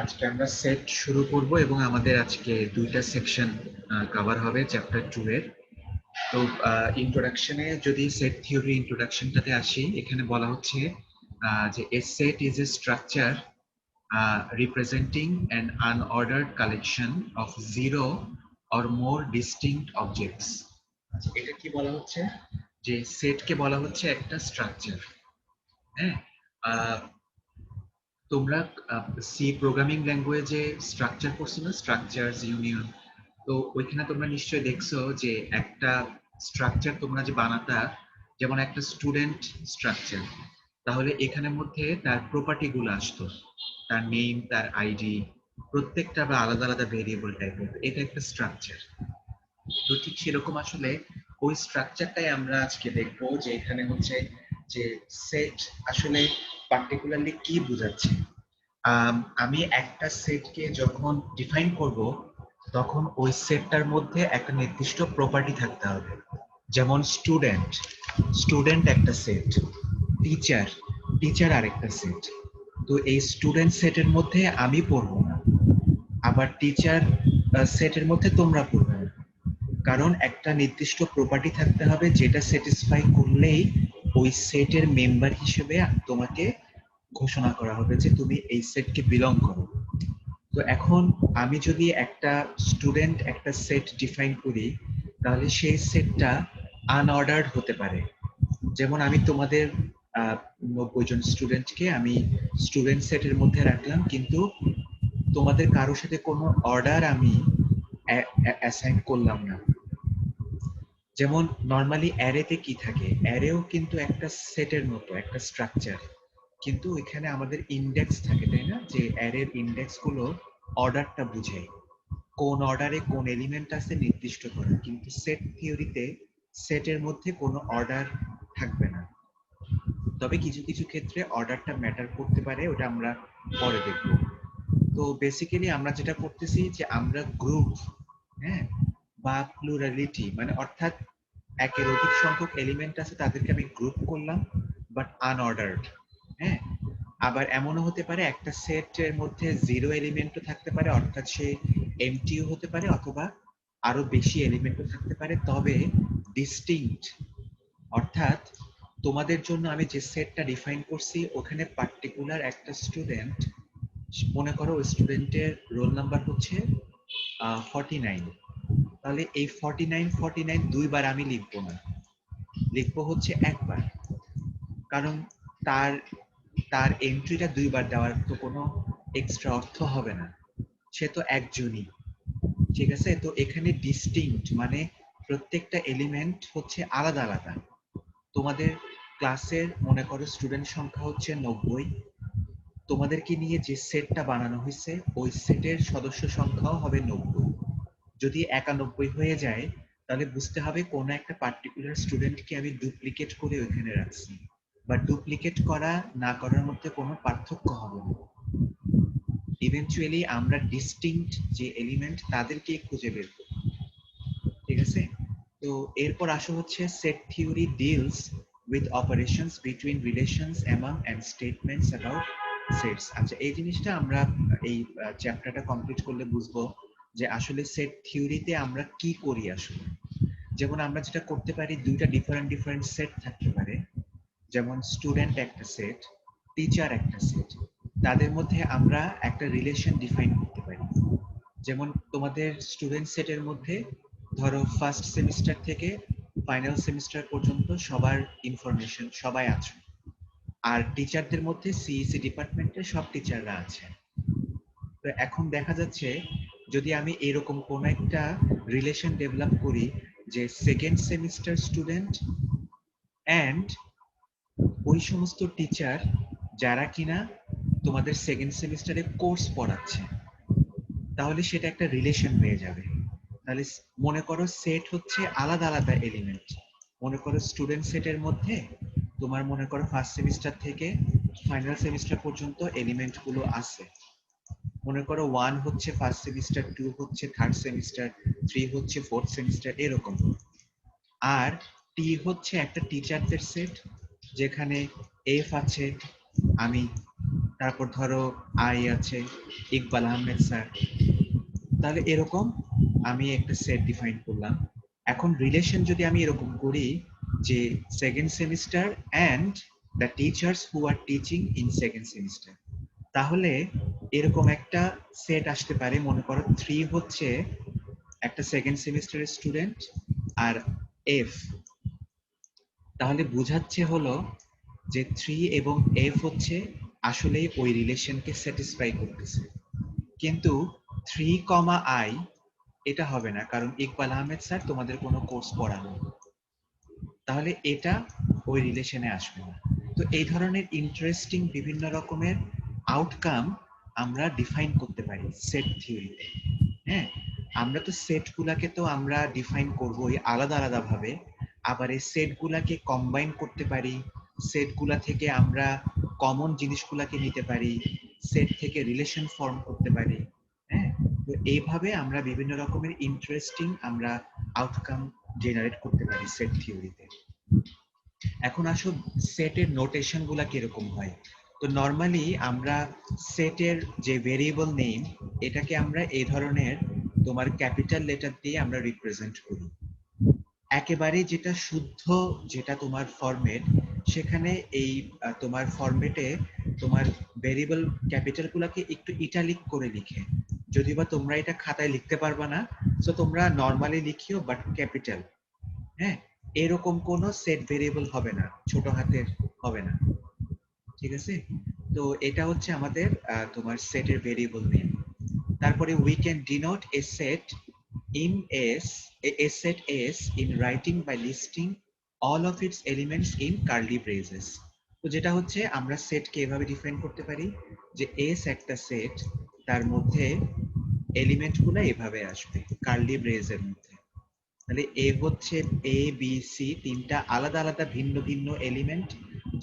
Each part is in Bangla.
আজকে আমরা সেট শুরু করব এবং আমাদের আজকে দুইটা সেকশন কভার হবে চ্যাপ্টার 2 এর। তো ইন্ট্রোডাকশনে যদি সেট থিওরি ইন্ট্রোডাকশনটাতে আসি, এখানে বলা হচ্ছে যে a set is a structure representing an unordered collection of zero or more distinct objects। আচ্ছা, এটা কি বলা হচ্ছে? যে সেটকে বলা হচ্ছে একটা স্ট্রাকচার। হ্যাঁ, তোমরা সি প্রোগ্রামিং ল্যাঙ্গুয়েজে স্ট্রাকচার পড়ছো না, স্ট্রাকচারস ইউনিয়ন। তো ওইখানে তোমরা নিশ্চয়ই দেখছো যে একটা স্ট্রাকচার তোমরা যে বানাতা, যেমন একটা স্টুডেন্ট স্ট্রাকচার, তাহলে এখানের মধ্যে তার প্রপার্টি গুলো আসতো, তার নেম, তার আইডি, প্রত্যেকটা আবার আলাদা আলাদা ভেরিয়েবল টাইপের। এটা একটা স্ট্রাকচার। তো ঠিক সেরকম আসলে ওই স্ট্রাকচারটাই আমরা আজকে দেখবো, যে এখানে হচ্ছে যে সেট আসলে পার্টিকুলারলি কি বোঝাচ্ছে। আমি একটা সেটকে যখন ডিফাইন করব, তখন ওই সেটটার মধ্যে একটা নির্দিষ্ট প্রপার্টি থাকতে হবে। যেমন স্টুডেন্ট, স্টুডেন্ট একটা সেট, টিচার, টিচার আরেকটা সেট। তো এই স্টুডেন্ট সেটের মধ্যে আমি পড়বো না, আবার টিচার সেটের মধ্যে তোমরা পড়বে না। কারণ একটা নির্দিষ্ট প্রপার্টি থাকতে হবে, যেটা স্যাটিসফাই করলেই ওই সেটের মেম্বার হিসেবে তোমাকে ঘোষণা করা হবে যে তুমি এই সেটকে বিলং করো। তো এখন আমি যদি একটা স্টুডেন্ট একটা সেট ডিফাইন করি, তাহলে সেই সেটটা আনঅর্ডার্ড হতে পারে। যেমন আমি তোমাদের 90 জন স্টুডেন্টকে আমি স্টুডেন্ট সেটের মধ্যে রাখলাম, কিন্তু তোমাদের কারোর সাথে কোনো অর্ডার আমি অ্যাসাইন করলাম না। যেমন নর্মালি অ্যারেতে কি থাকে, অ্যারেও কিন্তু একটা সেটের মতো একটা স্ট্রাকচার, কিন্তু এখানে আমাদের ইন্ডেক্স থাকে, তাই না? যে অ্যারের ইন্ডেক্স গুলো অর্ডারটা বুঝায়, কোন অর্ডারে কোন এলিমেন্ট আছে নির্দিষ্ট করে। কিন্তু সেট থিওরিতে সেটের মধ্যে কোনো অর্ডার থাকবে না, তবে কিছু কিছু ক্ষেত্রে অর্ডারটা ম্যাটার করতে পারে, ওটা আমরা পরে দেখব। তো বেসিক্যালি আমরা যেটা করতেছি যে আমরা গ্রুপ, হ্যাঁ, বা প্লুরালিটি, মানে অর্থাৎ একের অধিক সংখ্যক এলিমেন্ট আছে, তাদেরকে আমি গ্রুপ করলাম, বাট আনঅর্ডার্ড। হ্যাঁ, আবার এমনও হতে পারে একটা সেটের মধ্যে জিরো এলিমেন্টও থাকতে পারে, অর্থাৎ সে এমটিও হতে পারে, অথবা আরো বেশি এলিমেন্টও থাকতে পারে, তবে ডিস্টিংক্ট। অর্থাৎ তোমাদের জন্য আমি যে সেটটা ডিফাইন করছি, ওখানে পার্টিকুলার একটা স্টুডেন্ট, মনে করো ওই স্টুডেন্টের রোল নাম্বার হচ্ছে 49, তাহলে এই 49 দুইবার আমি লিখবো না, লিখবো হচ্ছে একবার। কারণ তার তার এন্ট্রিটা দুইবার দেওয়ার তো কোনো এক্সট্রা অর্থ হবে না, সে তো একজনই। ঠিক আছে, তো এখানে ডিস্টিংক্ট মানে প্রত্যেকটা এলিমেন্ট হচ্ছে আলাদা আলাদা। তোমাদের ক্লাসের মনে করো স্টুডেন্ট সংখ্যা হচ্ছে 90, তোমাদেরকে নিয়ে যে সেটটা বানানো হয়েছে ওই সেটের সদস্য সংখ্যাও হবে 90। যদি 91 হয়ে যায়, তাহলে বুঝতে হবে কোন একটা পার্টিকুলার স্টুডেন্টকে আমি ডুপ্লিকেট করে ওইখানে রাখছি, বা ডুপ্লিকেট করা না করার মধ্যে কোনো পার্থক্য হবে না। ইভেনচুয়ালি আমরা ডিস্টিংক্ট যে এলিমেন্ট তাদেরকে খুঁজে বের করব। ঠিক আছে, তো এরপর আসা হচ্ছে set theory deals with operations between relations among and statements about sets. আচ্ছা, এই জিনিসটা আমরা এই চ্যাপ্টারটা কমপ্লিট করলে বুঝবো যে আসলে সেট থিওরিতে আমরা কি করি আসলে। যেমন আমরা যেটা করতে পারি, দুইটা ডিফারেন্ট ডিফারেন্ট সেট থাকতে পারে, যেমন স্টুডেন্ট একটা সেট, টিচার একটা সেট, তাদের মধ্যে আমরা একটা রিলেশন ডিফাইন করতে পারি। যেমন তোমাদের স্টুডেন্ট সেটের মধ্যে ধরো ফার্স্ট সেমিস্টার থেকে ফাইনাল সেমিস্টার পর্যন্ত সবার ইনফরমেশন সবাই আছে, আর টিচারদের মধ্যে সিইসি ডিপার্টমেন্টের সব টিচাররা আছে। তো এখন দেখা যাচ্ছে যদি আমি এরকম কোন একটা রিলেশন ডেভেলপ করি, যে সেকেন্ড সেমিস্টার স্টুডেন্ট এন্ড ওই সমস্ত টিচার যারা কিনা তোমাদের সেকেন্ড সেমিস্টারে কোর্স পড়াচ্ছে, তাহলে সেটা একটা রিলেশন হয়ে যাবে। তাহলে মনে করো সেট হচ্ছে আলাদা আলাদা এলিমেন্ট। মনে করো স্টুডেন্ট সেটের মধ্যে তোমার মনে করো ফার্স্ট সেমিস্টার থেকে ফাইনাল সেমিস্টার পর্যন্ত এলিমেন্ট গুলো আছে। মনে করো 1 হচ্ছে ফার্স্ট সেমিস্টার, 2 হচ্ছে থার্ড সেমিস্টার, 3 হচ্ছে ফোর্থ সেমিস্টার, এরকম। আর টি হচ্ছে একটা টিচারদের সেট, যেখানে এফ আছে, আমি, তারপর ধরো আই আছে, ইকবাল আহমেদ স্যার। তাহলে এরকম আমি একটা সেট ডিফাইন করলাম। এখন রিলেশন যদি আমি এরকম করি যে second semester and the teachers who are teaching in second semester, তাহলে এরকম একটা সেট আসতে পারে। মনে করো 3 হচ্ছে একটা সেকেন্ড সেমিস্টারের স্টুডেন্ট আর এফ, তাহলে বুঝাচ্ছে হলো যে 3 এবং এফ হচ্ছে আসলেই ওই রিলেশনকে স্যাটিসফাই করতেছে। কিন্তু 3, I এটা হবে না, কারণ ইকবাল আহমেদ স্যার তোমাদের কোনো কোর্স পড়ানো, তাহলে এটা ওই রিলেশনে আসবে না। তো এই ধরনের ইন্টারেস্টিং বিভিন্ন রকমের আউটকাম আমরা ডিফাইন করতে পারি সেট থিওরিতে। হ্যাঁ, আমরা তো সেট গুলাকে তো আমরা ডিফাইন করবোই আলাদা আলাদা ভাবে, আবার এই সেট গুলাকে কম্বাইন করতে পারি, সেট গুলা থেকে আমরা কমন জিনিসগুলাকে নিতে পারি, সেট থেকে রিলেশন ফর্ম করতে পারি। হ্যাঁ, তো এইভাবে আমরা বিভিন্ন রকমের ইন্টারেস্টিং আমরা আউটকাম জেনারেট করতে পারি সেট থিওরিতে। এখন আসো সেটের নোটেশন গুলা কিরকম হয়। তো নর্মালি আমরা সেটের যে ভেরিয়েবল নেম, এটাকে আমরা এই ধরনের তোমার ক্যাপিটাল লেটার দিয়ে আমরা রিপ্রেজেন্ট করি। একেবারে যেটা শুদ্ধ, যেটা তোমার ফরম্যাট, সেখানে এই তোমার ফরম্যাটে তোমার ভেরিয়েবল ক্যাপিটাল গুলাকে একটু ইটালিক করে লিখে, যদিও বা তোমরা এটা খাতায় লিখতে পারবা না, তো তোমরা নর্মালি লিখিও বাট ক্যাপিটাল। হ্যাঁ, এরকম কোনো সেট ভেরিয়েবল হবে না, ছোট হাতের হবে না। ঠিক আছে, তো এটা হচ্ছে আমাদের তোমার সেটের ভেরিয়েবল নেম। তারপরে we can denote A set in S, a set S in writing by listing all of its elements in curly braces. তো যেটা হচ্ছে আমরা সেটকে এভাবে ডিফাইন করতে পারি যে S একটা সেট, তার মধ্যে এলিমেন্ট গুলো এভাবে আসবে কার্লি ব্রেজের মধ্যে। তাহলে এ হচ্ছে এ বি সি তিনটা আলাদা আলাদা ভিন্ন ভিন্ন এলিমেন্ট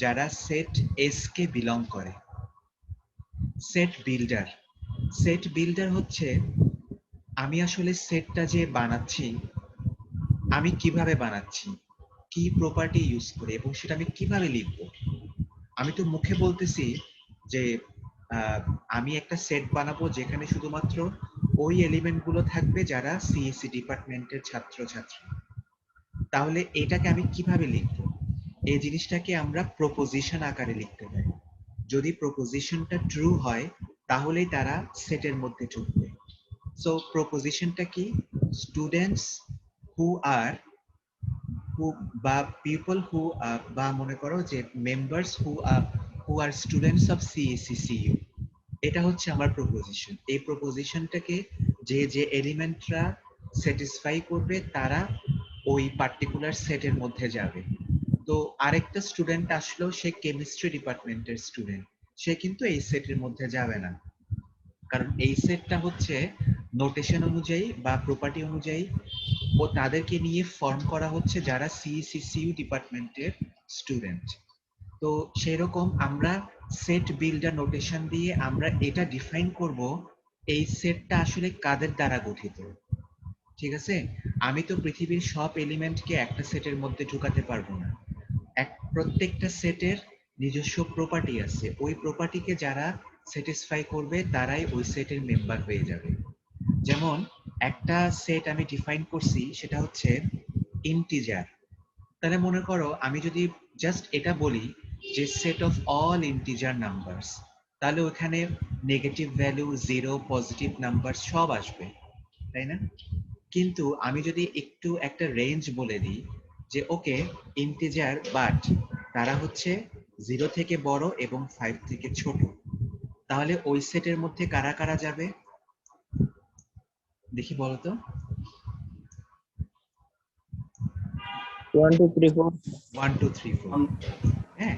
যারা সেট এস কে বিলং করে। সেট বিল্ডার, সেট বিল্ডার হচ্ছে আমি আসলে সেটটা যে বানাচ্ছি, আমি কিভাবে বানাচ্ছি, কি প্রপার্টি ইউজ করে, এবং সেটা আমি কিভাবে লিখবো। আমি তো মুখে বলতেছি যে আমি একটা সেট বানাবো যেখানে শুধুমাত্র ওই এলিমেন্ট গুলো থাকবে যারা সিএসসি ডিপার্টমেন্টের ছাত্রছাত্রী, তাহলে এটাকে আমি কিভাবে লিখবো। এই জিনিসটাকে আমরা প্রপোজিশন আকারে লিখতে পারি। যদি প্রপোজিশনটা ট্রু হয় তাহলেই তারা সেটের মধ্যে ঢুকবে। সো প্রপোজিশনটা কি, স্টুডেন্টস হু আর হু বা পিপল হু বা মনে করো যে members who are students of CSCCU, এটা হচ্ছে আমার প্রপোজিশন। এই প্রপোজিশনটাকে যে যে এলিমেন্টরা স্যাটিসফাই করবে তারা ওই পার্টিকুলার সেটের মধ্যে যাবে। তো আরেকটা স্টুডেন্ট আসলো, সে কেমিস্ট্রি ডিপার্টমেন্টের স্টুডেন্ট, সে কিন্তু এই সেটের মধ্যে যাবে না, কারণ এই সেটটা হচ্ছে নোটেশন অনুযায়ী বা প্রপার্টি অনুযায়ী ও তাদেরকে নিয়ে ফর্ম করা হচ্ছে যারা সিসিসিউ ডিপার্টমেন্টের স্টুডেন্ট। তো সেরকম আমরা সেট বিল্ডার নোটেশন দিয়ে আমরা এটা ডিফাইন করব এই সেটটা আসলে কাদের দ্বারা গঠিত। ঠিক আছে, আমি তো পৃথিবীর সব এলিমেন্টকে একটা সেটের মধ্যে ঢুকাতে পারবো না। প্রত্যেকটা সেটের নিজস্ব প্রপার্টি আছে, ওই প্রপার্টিকে যারা স্যাটিসফাই করবে তারাই ওই সেটের মেম্বার হয়ে যাবে। যেমন একটা সেট আমি ডিফাইন করছি, সেটা হচ্ছে ইন্টিজার। তাহলে মনে করো আমি যদি জাস্ট এটা বলি যে set of all integer numbers, তাহলে ওখানে negative value, zero, positive number সব আসবে, তাই না? কিন্তু আমি যদি একটু একটা রেঞ্জ বলে দিই যে ওকে ইন্টিজার বাট তারা হচ্ছে 0 থেকে বড় এবং 5 থেকে ছোট, তাহলে ওই সেটের মধ্যে কারা কারা যাবে দেখি বলো তো। 1 2 3 4 1 2 3 4। হ্যাঁ,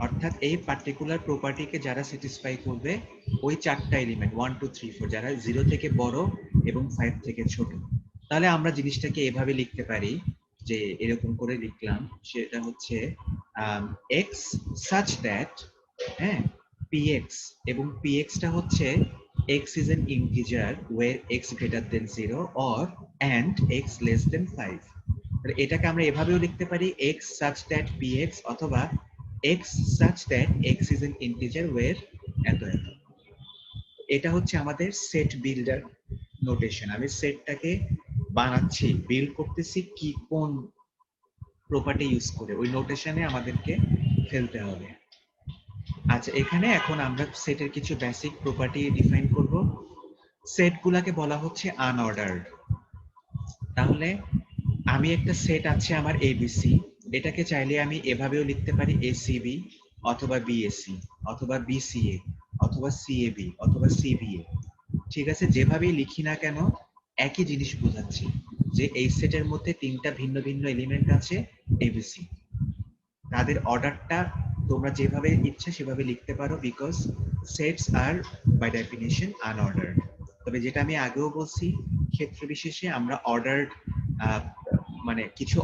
অর্থাৎ এই পার্টিকুলার প্রপার্টিকে যারা স্যাটিসফাই করবে ওই চারটা এলিমেন্ট 1 2 3 4 যারা 0 থেকে বড় এবং 5 থেকে ছোট। তাহলে আমরা জিনিসটাকে এভাবে লিখতে পারি যে এরকম করে লিখলাম, সেটা হচ্ছে x such that, হ্যাঁ, px, এবং px টা হচ্ছে x is an integer where x greater than 0 or and x less than 5। এটাকে আমরা এভাবেও লিখতে পারি x such that px, অথবা x such that x is an integer where এত এত। এটা হচ্ছে আমাদের সেট বিল্ডার নোটেশন। আমি সেটটাকে বানাচ্ছি, বিল্ড করতেছি কি কোন প্রপার্টি ইউজ করে, ওই নোটেশনে আমাদেরকে ফেলতে হবে। আচ্ছা, এখানে এখন আমরা সেটের কিছু বেসিক প্রপার্টি ডিফাইন করব। সেট গুলাকে বলা হচ্ছে আনঅর্ডার্ড। তাহলে আমি একটা সেট আছে আমার এবিসি, এটাকে চাইলে আমি এভাবেও লিখতে পারি এসিবি অথবা বিএসসি অথবা বিসিএ অথবা সিএবি অথবা সিবিএ। ঠিক আছে, যেভাবেই লিখি না কেন একই জিনিস বোঝাচ্ছি যে এই সেটের মধ্যে তিনটা ভিন্ন ভিন্ন এলিমেন্ট আছে এবিসি। তাদের অর্ডারটা তোমরা যেভাবে ইচ্ছা সেভাবে লিখতে পারো, because sets are by definition unordered. তবে যেটা আমি আগেও বলছি, ক্ষেত্র বিশেষে আমরা অর্ডার্ড মানে কিছু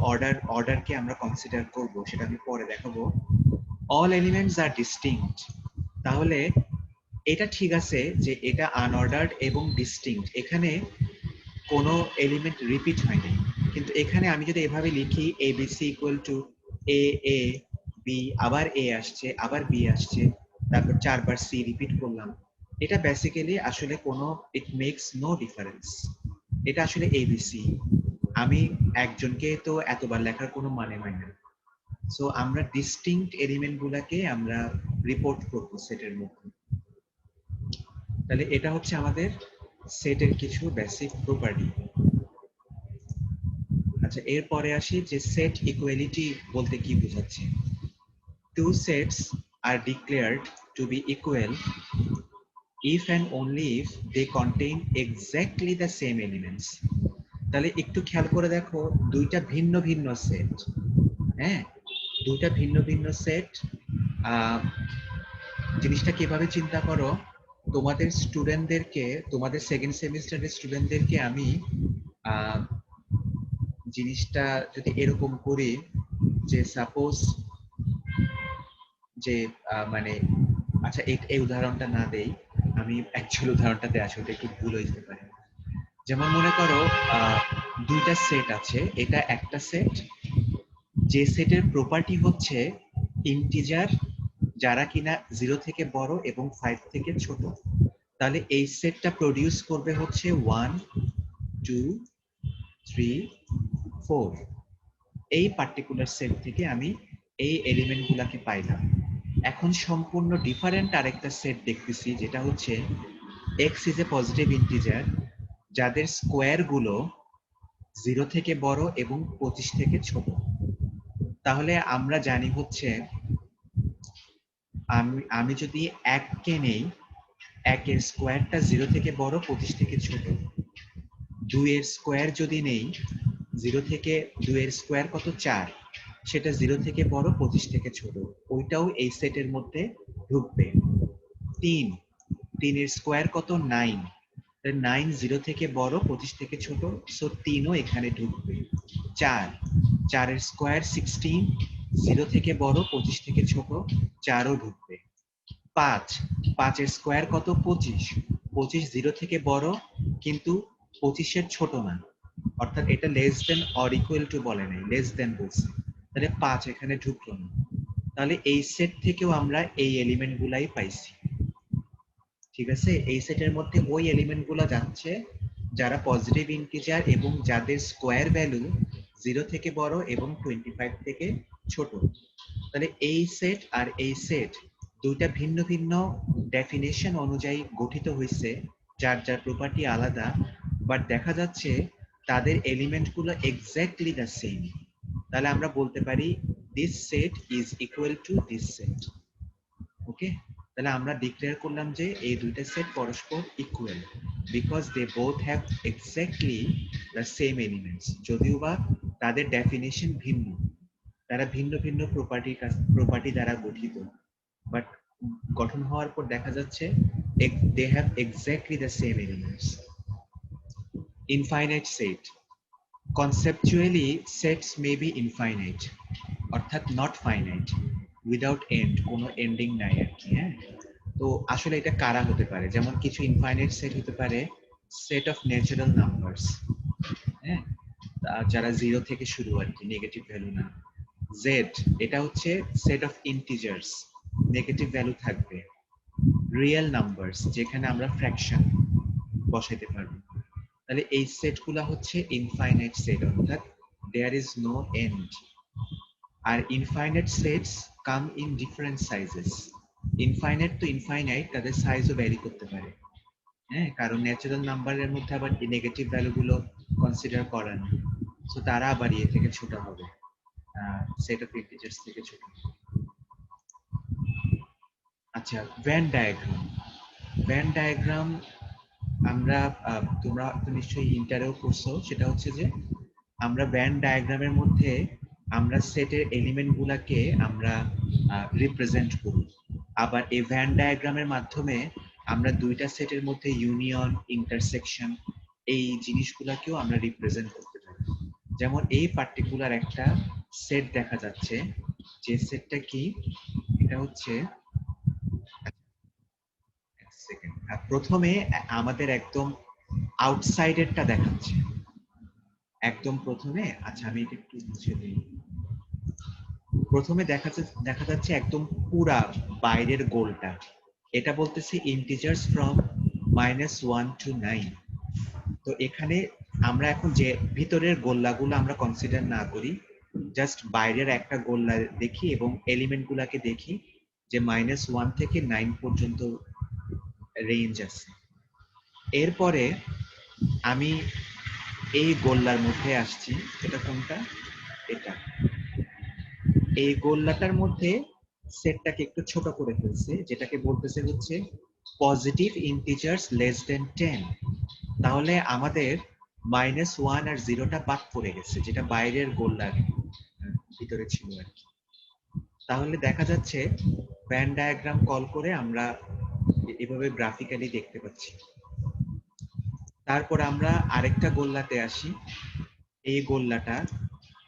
অর্ডারকে আমরা কনসিডার করব, সেটা আমি পরে দেখাবো। অল এলিমেন্টস আর ডিস্টিংক্ট। তাহলে এটা ঠিক আছে যে এটা আনঅর্ডার্ড এবং ডিস্টিংক্ট, এখানে কোনো এলিমেন্ট রিপিট হয়নি। কিন্তু এখানে আমি যদি এভাবে লিখি A B C equal to A A B, আবার এ আসছে আবার বি আসছে, তারপর 4 বার সি রিপিট করলাম, এটা বেসিক্যালি আসলে কোনো ইট মেক্স নো ডিফারেন্স। এটা আসলে এবিসি, আমি একজনকে তো এতবার লেখার কোনো মানে হয় না। সো আমরা ডিস্টিংক্ট এলিমেন্ট গুলাকে আমরা রিপোর্ট করবো সেটের মধ্যে। তাহলে এটা হচ্ছে আমাদের সেটের কিছু বেসিক প্রপার্টি। আচ্ছা, এরপরে আসি যে সেট ইকুয়ালিটি বলতে কি বোঝাচ্ছে। Two sets are declared to be equal if and only if they contain exactly the same elements. তাহলে একটু খেয়াল করে দেখো, দুইটা ভিন্ন ভিন্ন সেট, হ্যাঁ, দুইটা ভিন্ন ভিন্ন সেট। জিনিসটা কিভাবে চিন্তা করো, তোমাদের স্টুডেন্টদেরকে, তোমাদের সেকেন্ড সেমিস্টারের স্টুডেন্টদেরকে আমি জিনিসটা যদি এরকম করি যে সাপোজ যে মানে, আচ্ছা এই উদাহরণটা না দেই, আমি অ্যাকচুয়াল উদাহরণটাতে আসলে একটু ভুল হয়ে যেতে পারে। যেমন মনে করো দুইটা সেট আছে, এটা একটা সেট, যে সেটের প্রপার্টি হচ্ছে ইন্টিজার যারা কিনা 0 থেকে বড় এবং 5 থেকে ছোট। তাহলে এই সেটটা প্রডিউস করবে হচ্ছে 1 2 3 4। এই পার্টিকুলার সেট থেকে আমি এই এলিমেন্ট গুলাকে পাইলাম। এখন সম্পূর্ণ ডিফারেন্ট আরেকটা সেট দেখতেছি, যেটা হচ্ছে x is a positive integer যাদের স্কোয়ার গুলো 0 থেকে বড় এবং 25 থেকে ছোট। তাহলে আমরা জানি হচ্ছে আমি যদি 1 কে নেই, 1 এর স্কোয়ারটা 0 থেকে বড় 25 থেকে ছোট। 2 এর স্কোয়ার যদি নেই, 0 থেকে 2 এর স্কোয়ার কত 4, সেটা 0 থেকে বড় 25 থেকে ছোট, ওইটাও এই সেটের মধ্যে ঢুকবে। 3 এর স্কোয়ার কত 9, 9 0 থেকে বড় 25 থেকে ছোট, সো 3ও এখানে ঢুকবে। 4 এর স্কোয়ার 16, 0 থেকে বড় 25 থেকে ছোট, 4ও ঢুকবে। 5 এর স্কোয়ার কত 25, 25 0 থেকে বড় কিন্তু 25 এর ছোট না, অর্থাৎ এটা less than or equal to বলে নাই, লেস দেন বলছে, তাহলে 5 এখানে ঢুকলো না। তাহলে এই সেট থেকেও আমরা এই এলিমেন্ট গুলাই পাইছি। ঠিক আছে, এই সেটের মধ্যে ওই এলিমেন্ট গুলো যাচ্ছে যারা পজিটিভ ইন্টিজার এবং যাদের স্কোয়ার ভ্যালু 0 থেকে বড় এবং 25 থেকে ছোট। তাহলে এই সেট আর এই সেট দুইটা ভিন্ন ভিন্ন ডেফিনেশন অনুযায়ী গঠিত হয়েছে, যার যার প্রপার্টি আলাদা, বাট দেখা যাচ্ছে তাদের এলিমেন্ট গুলো এক্স্যাক্টলি দ্য সেম। তাহলে আমরা বলতে পারি this set is equal to this set. Okay, তাহলে আমরা ডিক্লেয়ার করলাম যে এই দুইটা সেট পরস্পর equal, because they both have exactly the same elements, যদিও বা তাদের ডেফিনেশন ভিন্ন, তারা ভিন্ন ভিন্ন প্রপার্টি দ্বারা গঠিত, বাট গঠন হওয়ার পর দেখা যাচ্ছে they have exactly the same elements. Infinite set. Conceptually sets may be infinite, অর্থাৎ not finite, without end, কোনো এন্ডিং নাই আর কি। হ্যাঁ, তো আসলে এটা কারা হতে পারে, যেমন কিছু ইনফাইনাইট সেট হতে পারে সেট অফ ন্যাচারাল নাম্বারস, হ্যাঁ, যারা 0 থেকে শুরু আর কি, নেগেটিভ ভ্যালু না। Z, এটা হচ্ছে set of integers, negative value থাকবে। রিয়েল নাম্বারস যেখানে আমরা ফ্র্যাকশন বসাইতে পারবো, তাহলে এই সেটগুলো হচ্ছে ইনফাইনাইট সেট, অর্থাৎ দেয়ার ইজ নো এন্ড। আর infinite sets come in different sizes. Infinite তো ইনফাইনাইট, তাদের সাইজও ভ্যারি করতে পারে। হ্যাঁ, কারণ ন্যাচারাল নাম্বারের মধ্যে আবার নেগেটিভ ভ্যালুগুলো কনসিডার করা না, সো তারা আবার ইয়ে থেকে ছোট হবে, সেট অফ ইন্টিজার্স থেকে ছোট হবে। আচ্ছা, ভেন ডায়াগ্রাম। ভেন ডায়াগ্রাম আমরা তোমরা তো নিশ্চয়ই ইন্টারেও করছো, সেটা হচ্ছে যে আমরা ভেন ডায়াগ্রামের মধ্যে আমরা সেটের এলিমেন্ট গুলাকে আমরা রিপ্রেজেন্ট করি। আবার এই ভেন ডায়াগ্রামের মাধ্যমে আমরা দুইটা সেটের মধ্যে ইউনিয়ন, ইন্টারসেকশন, এই জিনিসগুলাকেও আমরা রিপ্রেজেন্ট করতে পারি। যেমন এই পার্টিকুলার একটা সেট দেখা যাচ্ছে, যে সেটটা কি, এটা হচ্ছে প্রথমে আমাদের একদম আউটসাইডেরটা দেখাচ্ছে, একদম প্রথমে। আচ্ছা, আমি এটা একটু মুছে দিই। প্রথমে দেখা যাচ্ছে একদম পুরা বাইরের গোলটা, এটা বলতেছে ইন্টিজার্স ফ্রম -1 to 9। তো এখানে আমরা এখন যে ভিতরের গোল্লাগুলো আমরা কনসিডার না করি, জাস্ট বাইরের একটা গোল্লা দেখি এবং এলিমেন্ট গুলাকে দেখি যে -1 থেকে 9 পর্যন্ত রেঞ্জ আছে। এরপরে আমি এই গোল্লার মধ্যে আসছি, এটা কোনটা, এটা। এই গোল্লাটার মধ্যে সেটটাকে একটু ছোট করে ফেলছে, যেটাকে বলতেছে হচ্ছে পজিটিভ ইন্টিজার্স লেস দেন 10। তাহলে আমাদের -1 আর 0টা বাদ পড়ে গেছে, যেটা বাইরের গোল্লার ভিতরে ছিল আর কি। তাহলে দেখা যাচ্ছে ভেন ডায়াগ্রাম কল করে আমরা এভাবে গ্রাফিক্যালি দেখতে পাচ্ছি। তারপর আমরা আরেকটা গোল্লাতে আসি। এই গোল্লাটা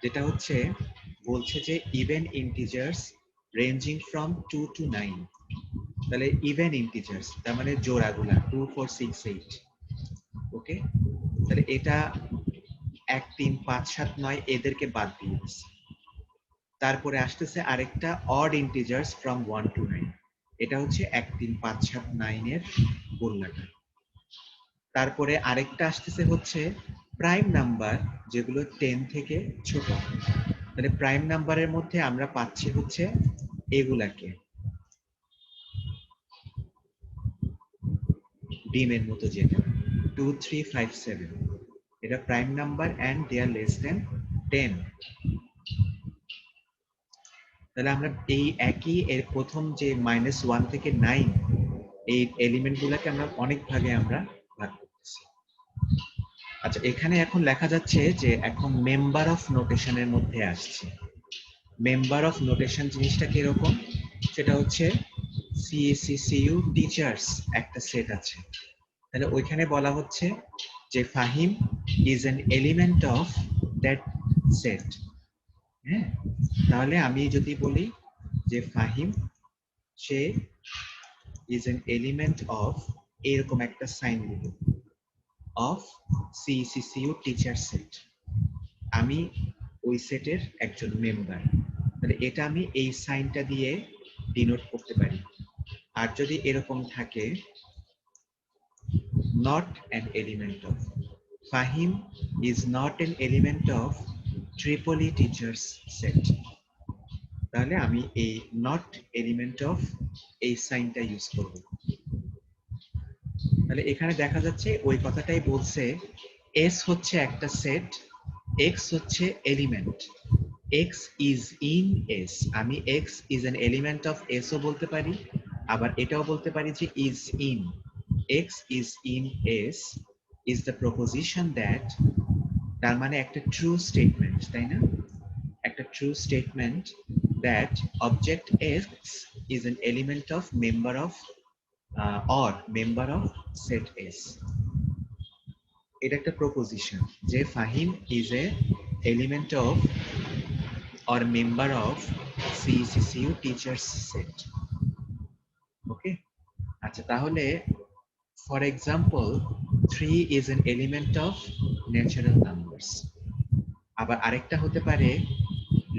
যেটা হচ্ছে বলছে যে even integers ranging from 2 to 9। তাহলে ইভেন ইন্টিজার্স তার মানে জোড়াগুলা 2 4 6 8। ওকে, তাহলে এটা 1 3 5 7 9 এদেরকে বাদ দিয়ে দিচ্ছি। তারপরে আসতেছে আরেকটা অড ইন্টিজার্স ফ্রম 1 to 9, এটা হচ্ছে 1 3 5 7 9 এর গোল্লাটা। তারপরে আরেকটা আসতেছে হচ্ছে প্রাইম নাম্বার, যেগুলো 10 থেকে ছোট। তাহলে প্রাইম নাম্বারের মধ্যে আমরা পাচ্ছি হচ্ছে এগুলাকে, ডিমের মতো যেটা 2 3 5 7, এটা prime number and they are less than 10। তাহলে আমরা এই একই এর প্রথম যে -1 থেকে 9 এই এলিমেন্ট গুলাকে আমরা অনেক ভাগে আমরা ভাগ করতেছি। আচ্ছা, এখানে এখন লেখা যাচ্ছে যে এখন মেম্বার অফ নোটেশনের মধ্যে আসছে। মেম্বার অফ নোটেশন জিনিসটা কিরকম, সেটা হচ্ছে সিএসসিসিইউ টিচার্স একটা সেট আছে। তাহলে ওইখানে বলা হচ্ছে যে Fahim is an element of that set. হ্যাঁ, তাহলে আমি যদি বলি যে ফাহিম সে ইজ অ্যান এলিমেন্ট অফ, এরকম একটা সাইন দিব, অফ সিএসসিসিইউ টিচার সেট, আমি ওই সেটের একজন মেম্বার। তাহলে এটা আমি এই সাইনটা দিয়ে ডিনোট করতে পারি। আর যদি এরকম থাকে not an element of, Fahim is not an element of Tripoli teachers set, তাহলে আমি এই not element of এই সাইনটা ইউজ করব। তাহলে এখানে দেখা যাচ্ছে ওই কথাটাই বলছে, S হচ্ছে একটা সেট, X হচ্ছে element, X is in S, আমি X is an element of S ও বলতে পারি, আবার এটাও বলতে পারি যে is in, X is in S is the proposition that, তার মানে একটা ট্রু স্টেটমেন্ট, তাই না? একটা true statement that object X is an element of member of or member of set S. এটা একটা প্রপোজিশন যে Fahim is a element of or member of CCCU teachers set. ওকে, আচ্ছা, তাহলে for example 3 is an element of natural numbers। আবার আরেকটা হতে পারে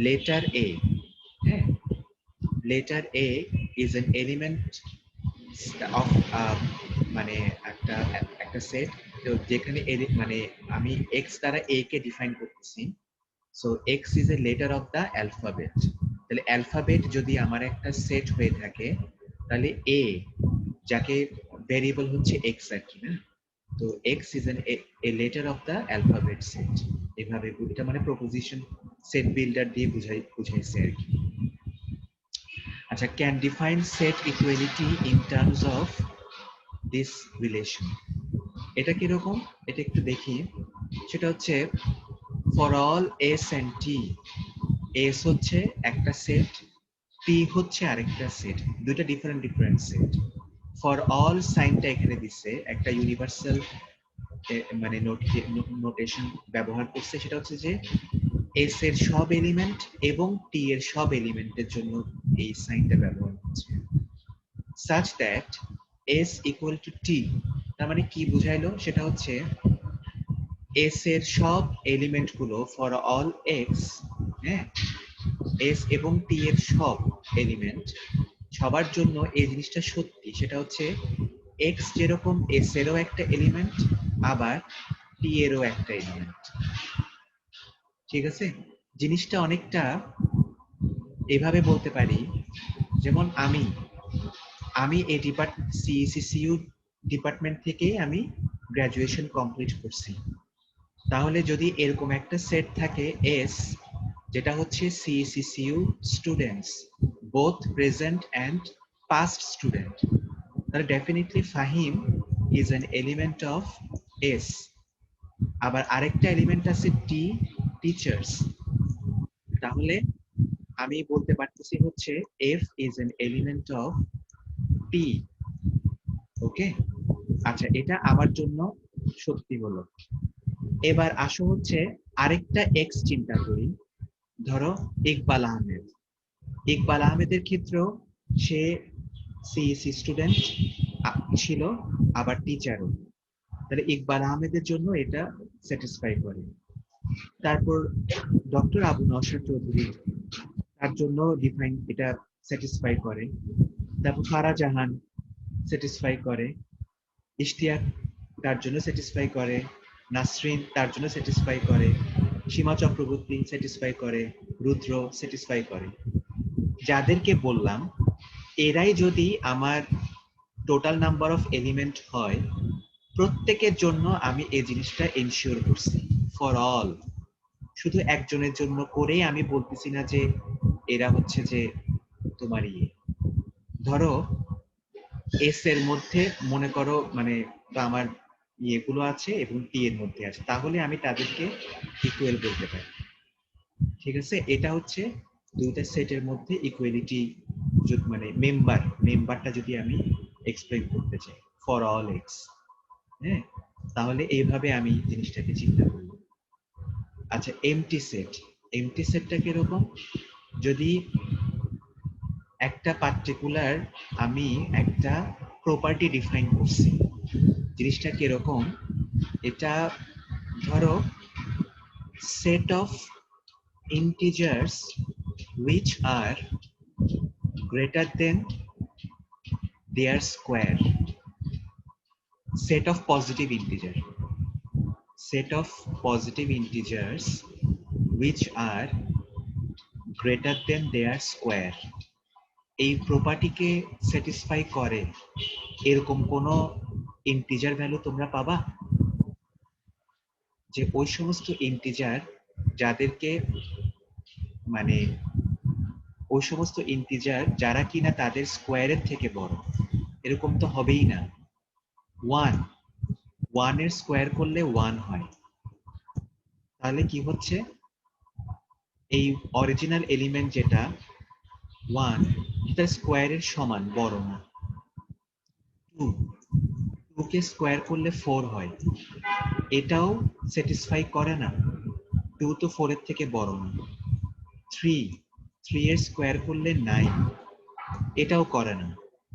লেটার A। হ্যাঁ, letter A is an element of মানে একটা একটা সেট, তো যেখানে মানে আমি এক্স দ্বারা এ কে ডিফাইন করতেছি। So x is a letter of the alphabet. তাহলে অ্যালফাবেট যদি আমার একটা সেট হয়ে থাকে, তাহলে এ, যাকে ভেরিয়েবল হচ্ছে এক্স আর কি না, তো x is N a letter of the alphabet set. এভাবে এটা মানে প্রপোজিশন সেট বিল্ডার দিয়ে বুঝাইছে আর কি। আচ্ছা, can define set equality in terms of this relation. এটা কিরকম, এটা একটু দেখি। সেটা হচ্ছে for all S and T, S হচ্ছে একটা সেট, টি হচ্ছে আরেকটা সেট, দুইটা different different set. For all সাইনটা এখানে দিচ্ছে একটা ইউনিভার্সাল মানে নোটেশন ব্যবহার করছে, সেটা হচ্ছে যে এস এর সব এলিমেন্ট এবং টি এর সব এলিমেন্টের জন্য এই সাইনটা ব্যবহার হচ্ছে। such that s equal to t, তার মানে কি বুঝাইলো, সেটা হচ্ছে s এর সব এলিমেন্ট গুলো ফর অল x, হ্যাঁ, s এবং t এর সব এলিমেন্ট সবার জন্য এই জিনিসটা সত্যি। সেটা হচ্ছে x যেরকম s এরও একটা এলিমেন্ট, আবার t এরও একটা এলিমেন্ট। ঠিক আছে, জিনিসটা অনেকটা এভাবে বলতে পারি, যেমন আমি আমি এই সিইসিসিইউ ডিপার্টমেন্ট থেকে আমি গ্রাজুয়েশন কমপ্লিট করছি। তাহলে যদি এরকম একটা সেট থাকে এস, যেটা হচ্ছে CECCU students, both present and past student, তাহলে definitely Fahim is an element of S. আবার আরেকটা এলিমেন্ট আছে টি, টিচার্স। তাহলে আমি বলতে পারতেছি হচ্ছে F is an element of T. Okay, আচ্ছা, এটা আমার জন্য সত্যি হলো। এবার আসো হচ্ছে আরেকটা এক্স চিন্তা করি। ধরো ইকবাল আহমেদ, ইকবাল আহমেদের ক্ষেত্রেও সে সিইসি স্টুডেন্ট ছিল, আবার টিচারও। তাহলে ইকবাল আহমেদের জন্য এটা স্যাটিসফাই করে। তারপর ডক্টর আবু নওশাদ চৌধুরী, তার জন্য ডিফাইন এটা স্যাটিসফাই করে। তারপর ফারাহ জাহান স্যাটিসফাই করে, ইশতিয়াক তার জন্য স্যাটিসফাই করে, নাসরিন তার জন্য স্যাটিসফাই করে, সীমা চক্রবর্তী স্যাটিসফাই করে, রুদ্র স্যাটিসফাই করে। যাদেরকে বললাম এরাই যদি আমার টোটাল নাম্বার অফ এলিমেন্ট হয়, প্রত্যেকের জন্য আমি এই জিনিসটা এনশিওর করছি ফর অল। শুধু একজনের জন্য করেই আমি বলতেছি না যে এরা হচ্ছে যে তোমার ইয়ে। ধরো এস এর মধ্যে মনে করো মানে আমার ইয়েগুলো আছে এবং টি এর মধ্যে আছে, তাহলে আমি তাদেরকে ইকুয়াল বলতে পারি। ঠিক আছে, এটা হচ্ছে দুইটা সেটের মধ্যে ইকুয়ালিটি, মানে মেম্বারটা যদি আমি এক্সপ্লেন করতে চাই ফর অল এক্স, হ্যাঁ, তাহলে এইভাবে আমি জিনিসটাকে চিন্তা করব। আচ্ছা, এমটি সেট, এমটি সেটটা কিরকম, যদি একটা পার্টিকুলার আমি একটা প্রপার্টি ডিফাইন করছি, জিনিসটা কিরকম, এটা ধরো set of integers which are greater than their square, set of positive integers which are greater than their square, এই প্রপার্টিকে স্যাটিসফাই করে এরকম কোন ইন্টিজার ভ্যালু তোমরা পাবা? যে ওই সমস্ত ইন্টিজার যাদেরকে মানে ওই সমস্ত ইন্টিজার যারা কিনা তাদের স্কোয়ারের থেকে বড়, এরকম তো হবেই না। ওয়ান এর স্কোয়ার করলে 1 হয়, তাহলে কি হচ্ছে, এই অরিজিনাল এলিমেন্ট যেটা 1, সেটা স্কোয়ারের সমান, বড় না। 2 কে স্কোয়ার করলে 4 হয়, এটাও স্যাটিসফাই করে না, 2 তো 4 এর থেকে বড় না। 3 এর স্কোয়ার করলে 9, এটাও করে না।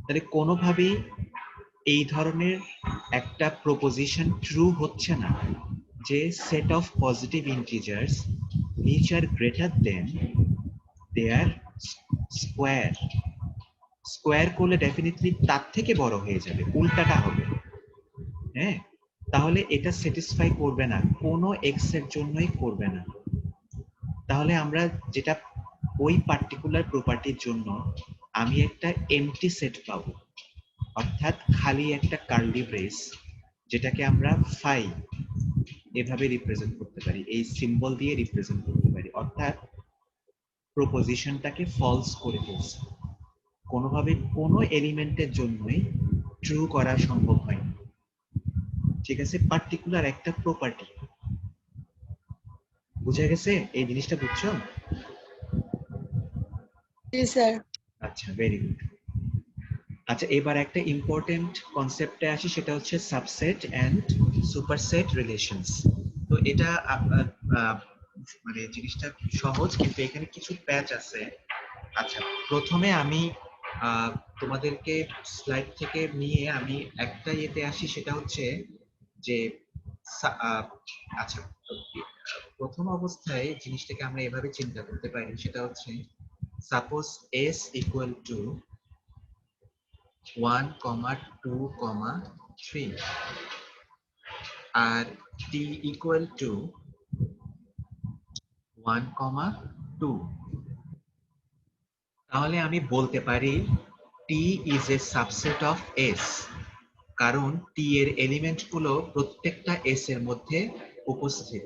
তাহলে কোনোভাবেই এই ধরনের একটা প্রপোজিশন ট্রু হচ্ছে না যে set of positive integers which are greater than their square square করলে ডেফিনেটলি তার থেকে বড় হয়ে যাবে, উল্টাটা হবে। হ্যাঁ, তাহলে এটা স্যাটিসফাই করবে না, কোনো এক্স এর জন্যই করবে না। তাহলে আমরা যেটা ওই পার্টিকুলার প্রপার্টির জন্য আমি একটা এমটি সেট পাবো, অর্থাৎ খালি একটা কার্লি ব্রেস, যেটাকে আমরা ফাই এভাবে রিপ্রেজেন্ট করতে পারি, এই সিম্বল দিয়ে রিপ্রেজেন্ট করতে পারি, অর্থাৎ প্রপোজিশনটাকে ফলস করে ফেলছে, কোনোভাবে কোনো এলিমেন্টের জন্যই ট্রু করা সম্ভব হয় না। ঠিক আছে, পার্টিকুলার একটা প্রপার্টি। বুঝা গেছে এই জিনিসটা? বুঝছো? জি স্যার। আচ্ছা, ভেরি গুড। আচ্ছা, এবার একটা ইম্পর্টেন্ট কনসেপ্টে আসি, সেটা হচ্ছে সাবসেট এন্ড সুপারসেট রিলেশনস। তো এটা মানে জিনিসটা সহজ, কিন্তু এখানে কিছু প্যাচ আছে। আচ্ছা, প্রথমে আমি তোমাদেরকে স্লাইড থেকে নিয়ে আমি একটা ইয়েতে আসি, সেটা হচ্ছে যে আচ্ছা, প্রথম অবস্থায় জিনিসটাকে আমরা এভাবে চিন্তা করতে পারি, সেটা হচ্ছে সাপোজ s ইকুয়াল টু 1, 2, 3 আর t equal to 1, 2, তাহলে আমি বলতে পারি t is a subset of s, কারণ t এর এলিমেন্ট গুলো প্রত্যেকটা s এর মধ্যে উপস্থিত।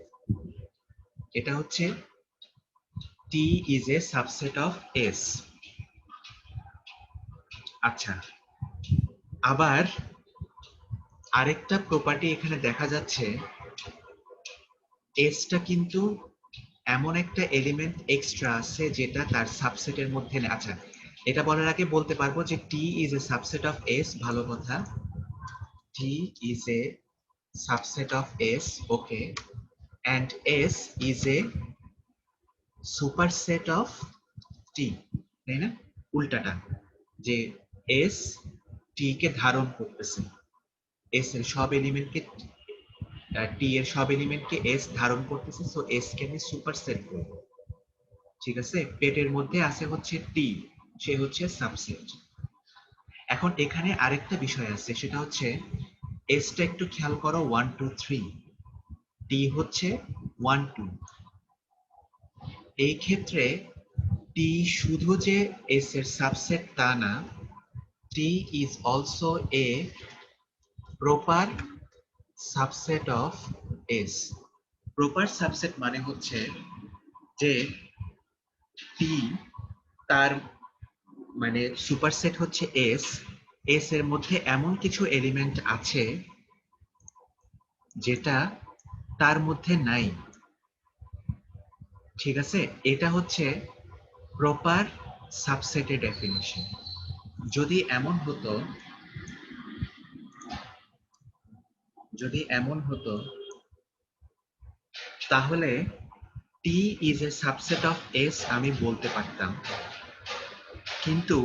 এটা হচ্ছে t is a subset of s। আচ্ছা, আবার আরেকটা প্রপার্টি এখানে দেখা যাচ্ছে, s টা কিন্তু এমন একটা এলিমেন্ট এক্সট্রা আছে যেটা তার সাবসেটের মধ্যে নেই। আচ্ছা, এটা বলার আগে বলতে পারবো যে t is a subset of s, ভালো কথা, t is a subset of s, okay, and s is a superset of t, তাই না? উল্টাটা, যে s t কে ধারণ করতেছে, s এর সব এলিমেন্টকে, t এর সব এলিমেন্টকে s ধারণ করতেছে, সো s কে আমি সুপারসেট করব। ঠিক আছে, পেটের মধ্যে আছে হচ্ছে টি, সে হচ্ছে সাবসেট। এখন এখানে আরেকটা বিষয় আছে, সেটা হচ্ছে এসটা একটু খেয়াল করো, 1, 2, 3, টি হচ্ছে 1, 2। এই ক্ষেত্রে টি শুধু যে এস এর সাবসেট তা না, T is also a proper subset of S. Proper subset মানে হচ্ছে যে টি তার মানে সুপারসেট হচ্ছে এস, এস এর মধ্যে এমন কিছু এলিমেন্ট আছে যেটা তার মধ্যে নাই। ঠিক আছে, এটা হচ্ছে প্রপার সাবসেটের ডেফিনিশন। যদি এমন হতো তাহলে T is a subset of S আমি বলতে পারতাম, কিন্তু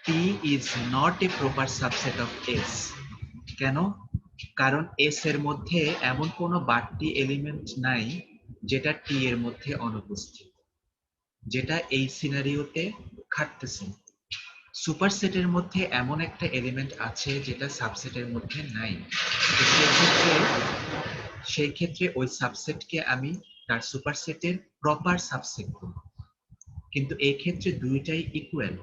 T is not a proper subset of S. কেন? কারণ এস এর মধ্যে এমন কোনো বাড়তি এলিমেন্ট নাই যেটা টি এর মধ্যে অনুপস্থিত, যেটা এই সিনারিওতে খাটতেছে। সুপারসেটের মধ্যে এমন একটা এলিমেন্ট আছে যেটা সাবসেটের মধ্যে নাই, সেই ক্ষেত্রে ওই সাবসেটকে আমি তার সুপারসেটের প্রপার সাবসেট করব। কিন্তু এই ক্ষেত্রে দুইটাই ইকুয়াল,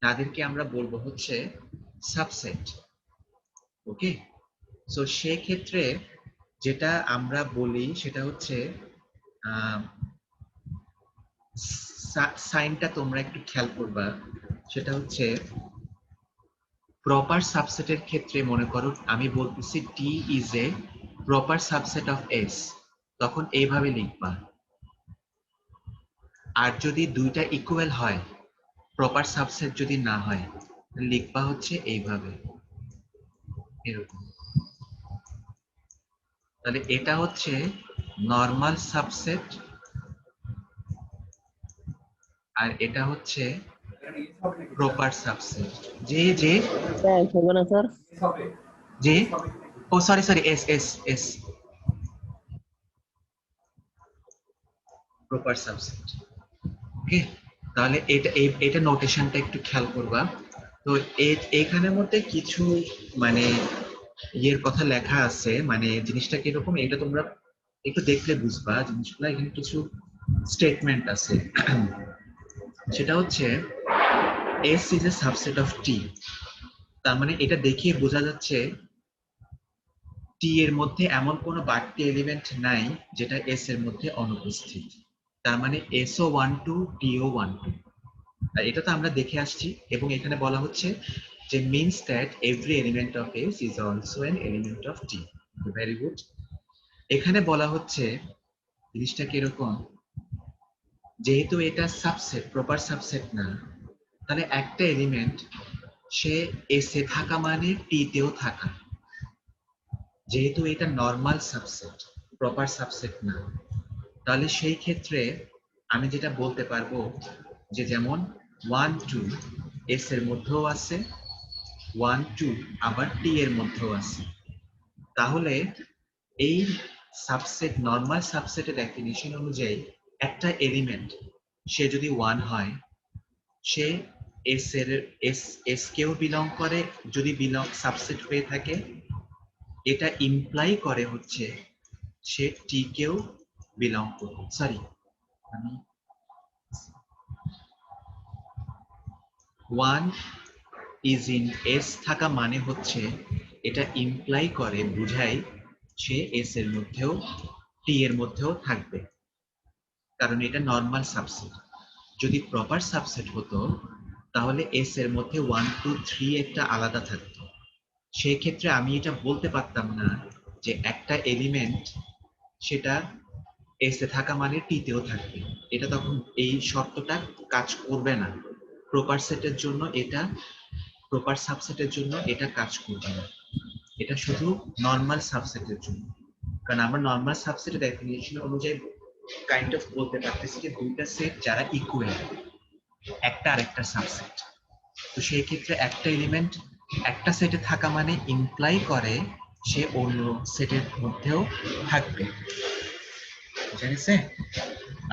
তাদেরকে আমরা বলবো হচ্ছে সাবসেট। ওকে, সো সেই ক্ষেত্রে যেটা আমরা বলি সেটা হচ্ছে সাইনটা তোমরা একটু খেয়াল করবা, সেটা হচ্ছে প্রপার সাবসেটের ক্ষেত্রে মনে করো আমি বলতেছি T is a proper subset of S, তখন এইভাবে লিখবা। আর যদি দুইটা ইকুয়াল হয়, প্রপার সাবসেট যদি না হয়, লিখবা হচ্ছে এইভাবে, এরকম। তাহলে এটা হচ্ছে নরমাল সাবসেট, আর এটা হচ্ছে প্রপার সাবসেট। যে যে হবে না স্যার? যে oh sorry S S S proper subset. Okay, তাহলে এটা নোটেশনটা একটু খেয়াল করবা। তো এখানের মধ্যে কিছু মানে ইয়ের কথা লেখা আছে, মানে জিনিসটা কিরকম এটা তোমরা একটু দেখলে বুঝবা জিনিসগুলো। এখানে কিছু স্টেটমেন্ট আছে। সেটা হচ্ছে S is a subset of T. তার মানে এটা দেখিয়ে বোঝা যাচ্ছে টি এর মধ্যে এমন কোনো বাড়তি এলিমেন্ট নাই যেটা এস এর মধ্যে অনুপস্থিত। তার মানে এসও 1 2 টিও 1 2। এটা তো আমরা দেখে আসছি, এবং এখানে বলা হচ্ছে যে means that every element of S is also an element of T. Very good. এখানে বলা হচ্ছে জিনিসটা কিরকম, যেহেতু এটা সাবসেট, প্রপার সাবসেট না, তাহলে একটা এলিমেন্ট সে এস এ থাকা মানে টি তেও থাকা। যেহেতু এটা নর্মাল সাবসেট, প্রপার সাবসেট না, তাহলে সেই ক্ষেত্রে আমি যেটা বলতে পারবো যে যেমন 1 2 এস এর মধ্যেও আছে, 1 2 আবার টি এর মধ্যেও আছে। তাহলে এই সাবসেট, নর্মাল সাবসেটের ডেফিনিশন অনুযায়ী একটা এলিমেন্ট সে যদি 1 হয়, সে এস এর এস কেও বিলং করে, যদি বিলং সাবসেট হয়ে থাকে। এটা ইমপ্লাই করে হচ্ছে সে টি কেও বিলং করবে। সরি, আমি 1 ইজ ইন এস থাকা মানে হচ্ছে এটা ইমপ্লাই করে, বুঝায় সে এস এর মধ্যেও টি এর মধ্যেও থাকবে, কারণ এটা নর্মাল সাবসেট। যদি প্রপার সাবসেট হতো তাহলে এস এর মধ্যে 1 2 3 একটা আলাদা থাকতো। সেই ক্ষেত্রে আমি এটা বলতে পারতাম না যে একটা এলিমেন্ট সেটা এস এ থাকা মানে টি তেও থাকবে। এটা তখন এই শর্তটা কাজ করবে না। প্রপার সেটের জন্য এটা, প্রপার সাবসেটের জন্য এটা কাজ করবে না। এটা শুধু নর্মাল সাবসেটের জন্য। কারণ আমরা নর্মাল সাবসেটের ডেফিনিশন অনুযায়ী কাইন্ড অফ বলতে পারতেছি যে দুইটা সেট যারা ইকুয়াল, একটা আরেকটা সাবসেট। তো সেই ক্ষেত্রে একটা এলিমেন্ট একটা সেটে থাকা মানে ইমপ্লাই করে সে অন্য সেটের মধ্যেও থাকবে। জানিস?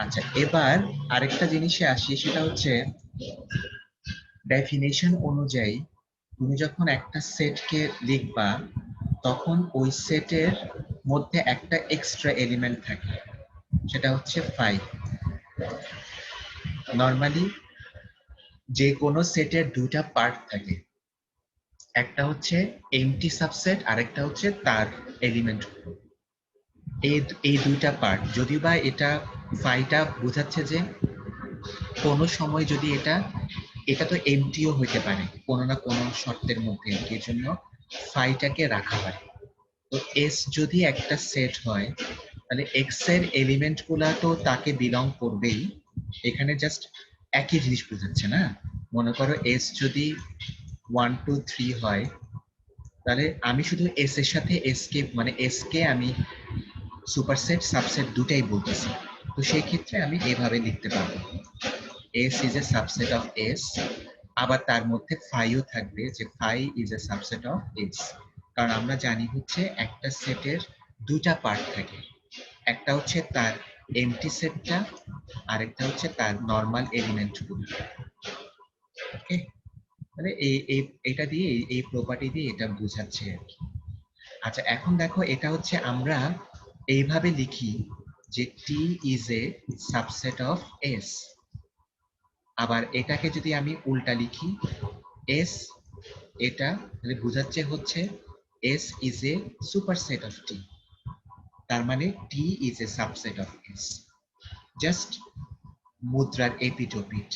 আচ্ছা, এবার আরেকটা জিনিসে আসি, সেটা হচ্ছে ডেফিনেশন অনুযায়ী তুমি যখন একটা সেটকে লিখবা তখন ওই সেটের মধ্যে একটা এক্সট্রা এলিমেন্ট থাকে, সেটা হচ্ছে 5। নর্মালি যে কোনো সেটের দুইটা পার্ট থাকে, একটা হচ্ছে এমটি সাবসেট আর একটা হচ্ছে তার এলিমেন্ট। এই দুইটা পার্ট, যদি বা এটা ফাইটা বোঝাচ্ছে যে কোনো সময় যদি এটা এটা তো এমটিও হইতে পারে কোনো না কোনো শর্তের মধ্যে, এর জন্য ফাইটাকে রাখা হয়। তো এস যদি একটা সেট হয় তাহলে এক্স এর এলিমেন্ট গুলা তো তাকে বিলং করবেই। এখানে জাস্ট একই জিনিস বোঝাচ্ছে না। মনে করো এস যদি 1 2 3 হয়, তাহলে আমি শুধু এস এর সাথে এস কে মানে এস কে আমি সুপারসেট সাবসেট দুটাই বলতেছি। তো সেই ক্ষেত্রে আমি এভাবে লিখতে পারবো S is a subset of S, আবার তার মধ্যে ফাইও থাকবে যে phi is a subset of S. কারণ আমরা জানি হচ্ছে একটা সেটের দুটা পার্ট থাকে, একটা হচ্ছে তার এমটি সেটটা, আরেকটা হচ্ছে তার নর্মাল এলিমেন্ট গুলো। ওকে, মানে এটা দিয়ে এই প্রপার্টি দিয়ে এটা বোঝাচ্ছে আর কি। আচ্ছা, এখন দেখো এটা হচ্ছে আমরা এইভাবে লিখি যে T is a subset of S. আবার এটাকে যদি আমি উল্টা লিখি এস, এটা তাহলে বোঝাচ্ছে হচ্ছে S is a superset of T. তার মানে T is a subset of S. Just মুদ্রার এপিট ওপিট।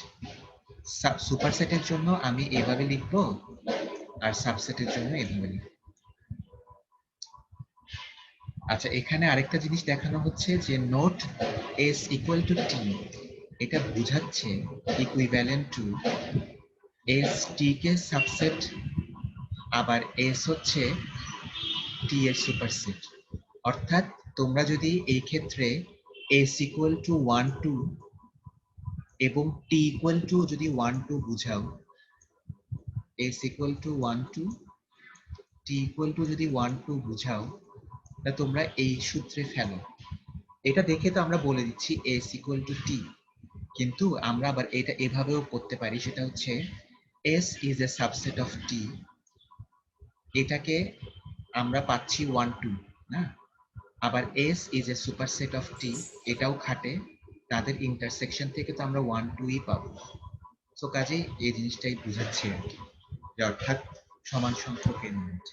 সুপারসেটের জন্য আমি এভাবে লিখবো আর সাবসেটের জন্য এভাবে লিখবো। আচ্ছা, এখানে আরেকটা জিনিস দেখানো হচ্ছে যে নোট এস ইকুয়াল টু টি, এটা বোঝাচ্ছে equivalent to S T K subset, আবার এস হচ্ছে টি এর সুপারসেট। অর্থাৎ তোমরা যদি এই ক্ষেত্রে এস ইকুয়াল টু 1 2 এবং টি ইকুয়াল টু যদি 1 2 বুঝাও, S equal to 1 2 T equal to যদি 1 2 বুঝাও, তা তোমরা এই সূত্রে ফেলো। এটা দেখে তো আমরা বলে দিচ্ছি এস ইকুয়াল টু টি, কিন্তু আমরা আবার এটা এভাবেও করতে পারি, সেটা হচ্ছে S is a subset of T, এটাকে আমরা পাচ্ছি 1 2 না, আবার S is a superset of T, এটাও খাটে, তাদের ইন্টারসেকশন থেকে তো আমরা 1 2 ই পাবো। সো কাজেই এই জিনিসটাই বুঝাচ্ছি আর কি, যে অর্থাৎ সমান সংখ্যক এলিমেন্ট।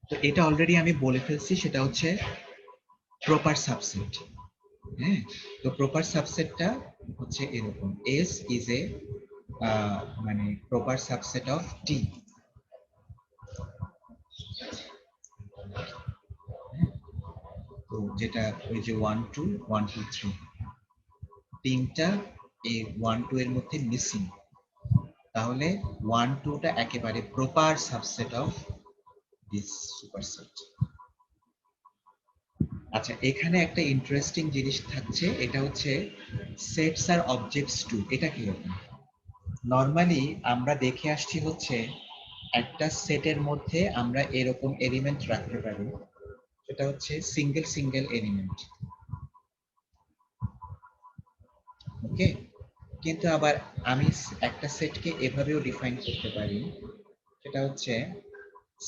তো এটা অলরেডি আমি বলে ফেলছি, সেটা হচ্ছে প্রপার সাবসেট। হ্যাঁ, তো প্রপার সাবসেটটা হচ্ছে এরকম, S is a মানে প্রপার সাবসেট অফ T। তো যেটা ওই যে 1 2 1 2 3 তিনটা এই 1 2 এর মধ্যে মিসিং, তাহলে 1 2 টা একেবারে proper subset of this superset. আচ্ছা, এখানে একটা ইন্টারেস্টিং জিনিস থাকছে, এটা হচ্ছে সেটস আর অবজেক্টস টু। এটা কি রকম? নরমালি আমরা দেখে আসছি হচ্ছে একটা সেটের মধ্যে আমরা এরকম এলিমেন্ট রাখতে পারি, সেটা হচ্ছে সিঙ্গেল সিঙ্গেল এলিমেন্ট। ওকে, কিন্তু আবার আমি একটা সেটকে এভাবেও ডিফাইন করতে পারি, সেটা হচ্ছে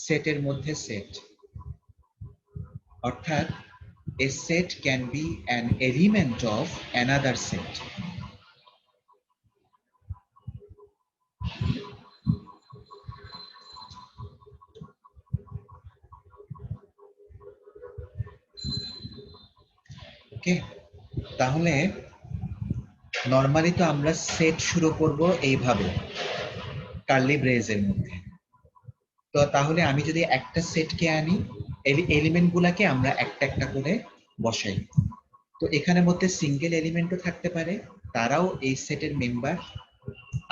সেটের মধ্যে সেট, অর্থাৎ a set can be an element of another set. ওকে, তাহলে নরমালি তো আমরা সেট শুরু করব এইভাবে কার্লি ব্রেজের মধ্যে। তো তাহলে আমি যদি একটা সেটকে আনি, এলিমেন্ট গুলাকে আমরা একটা একটা করে বসাই। তো এখানের মধ্যে সিঙ্গেল এলিমেন্টও থাকতে পারে, তারাও এই সেটের মেম্বার,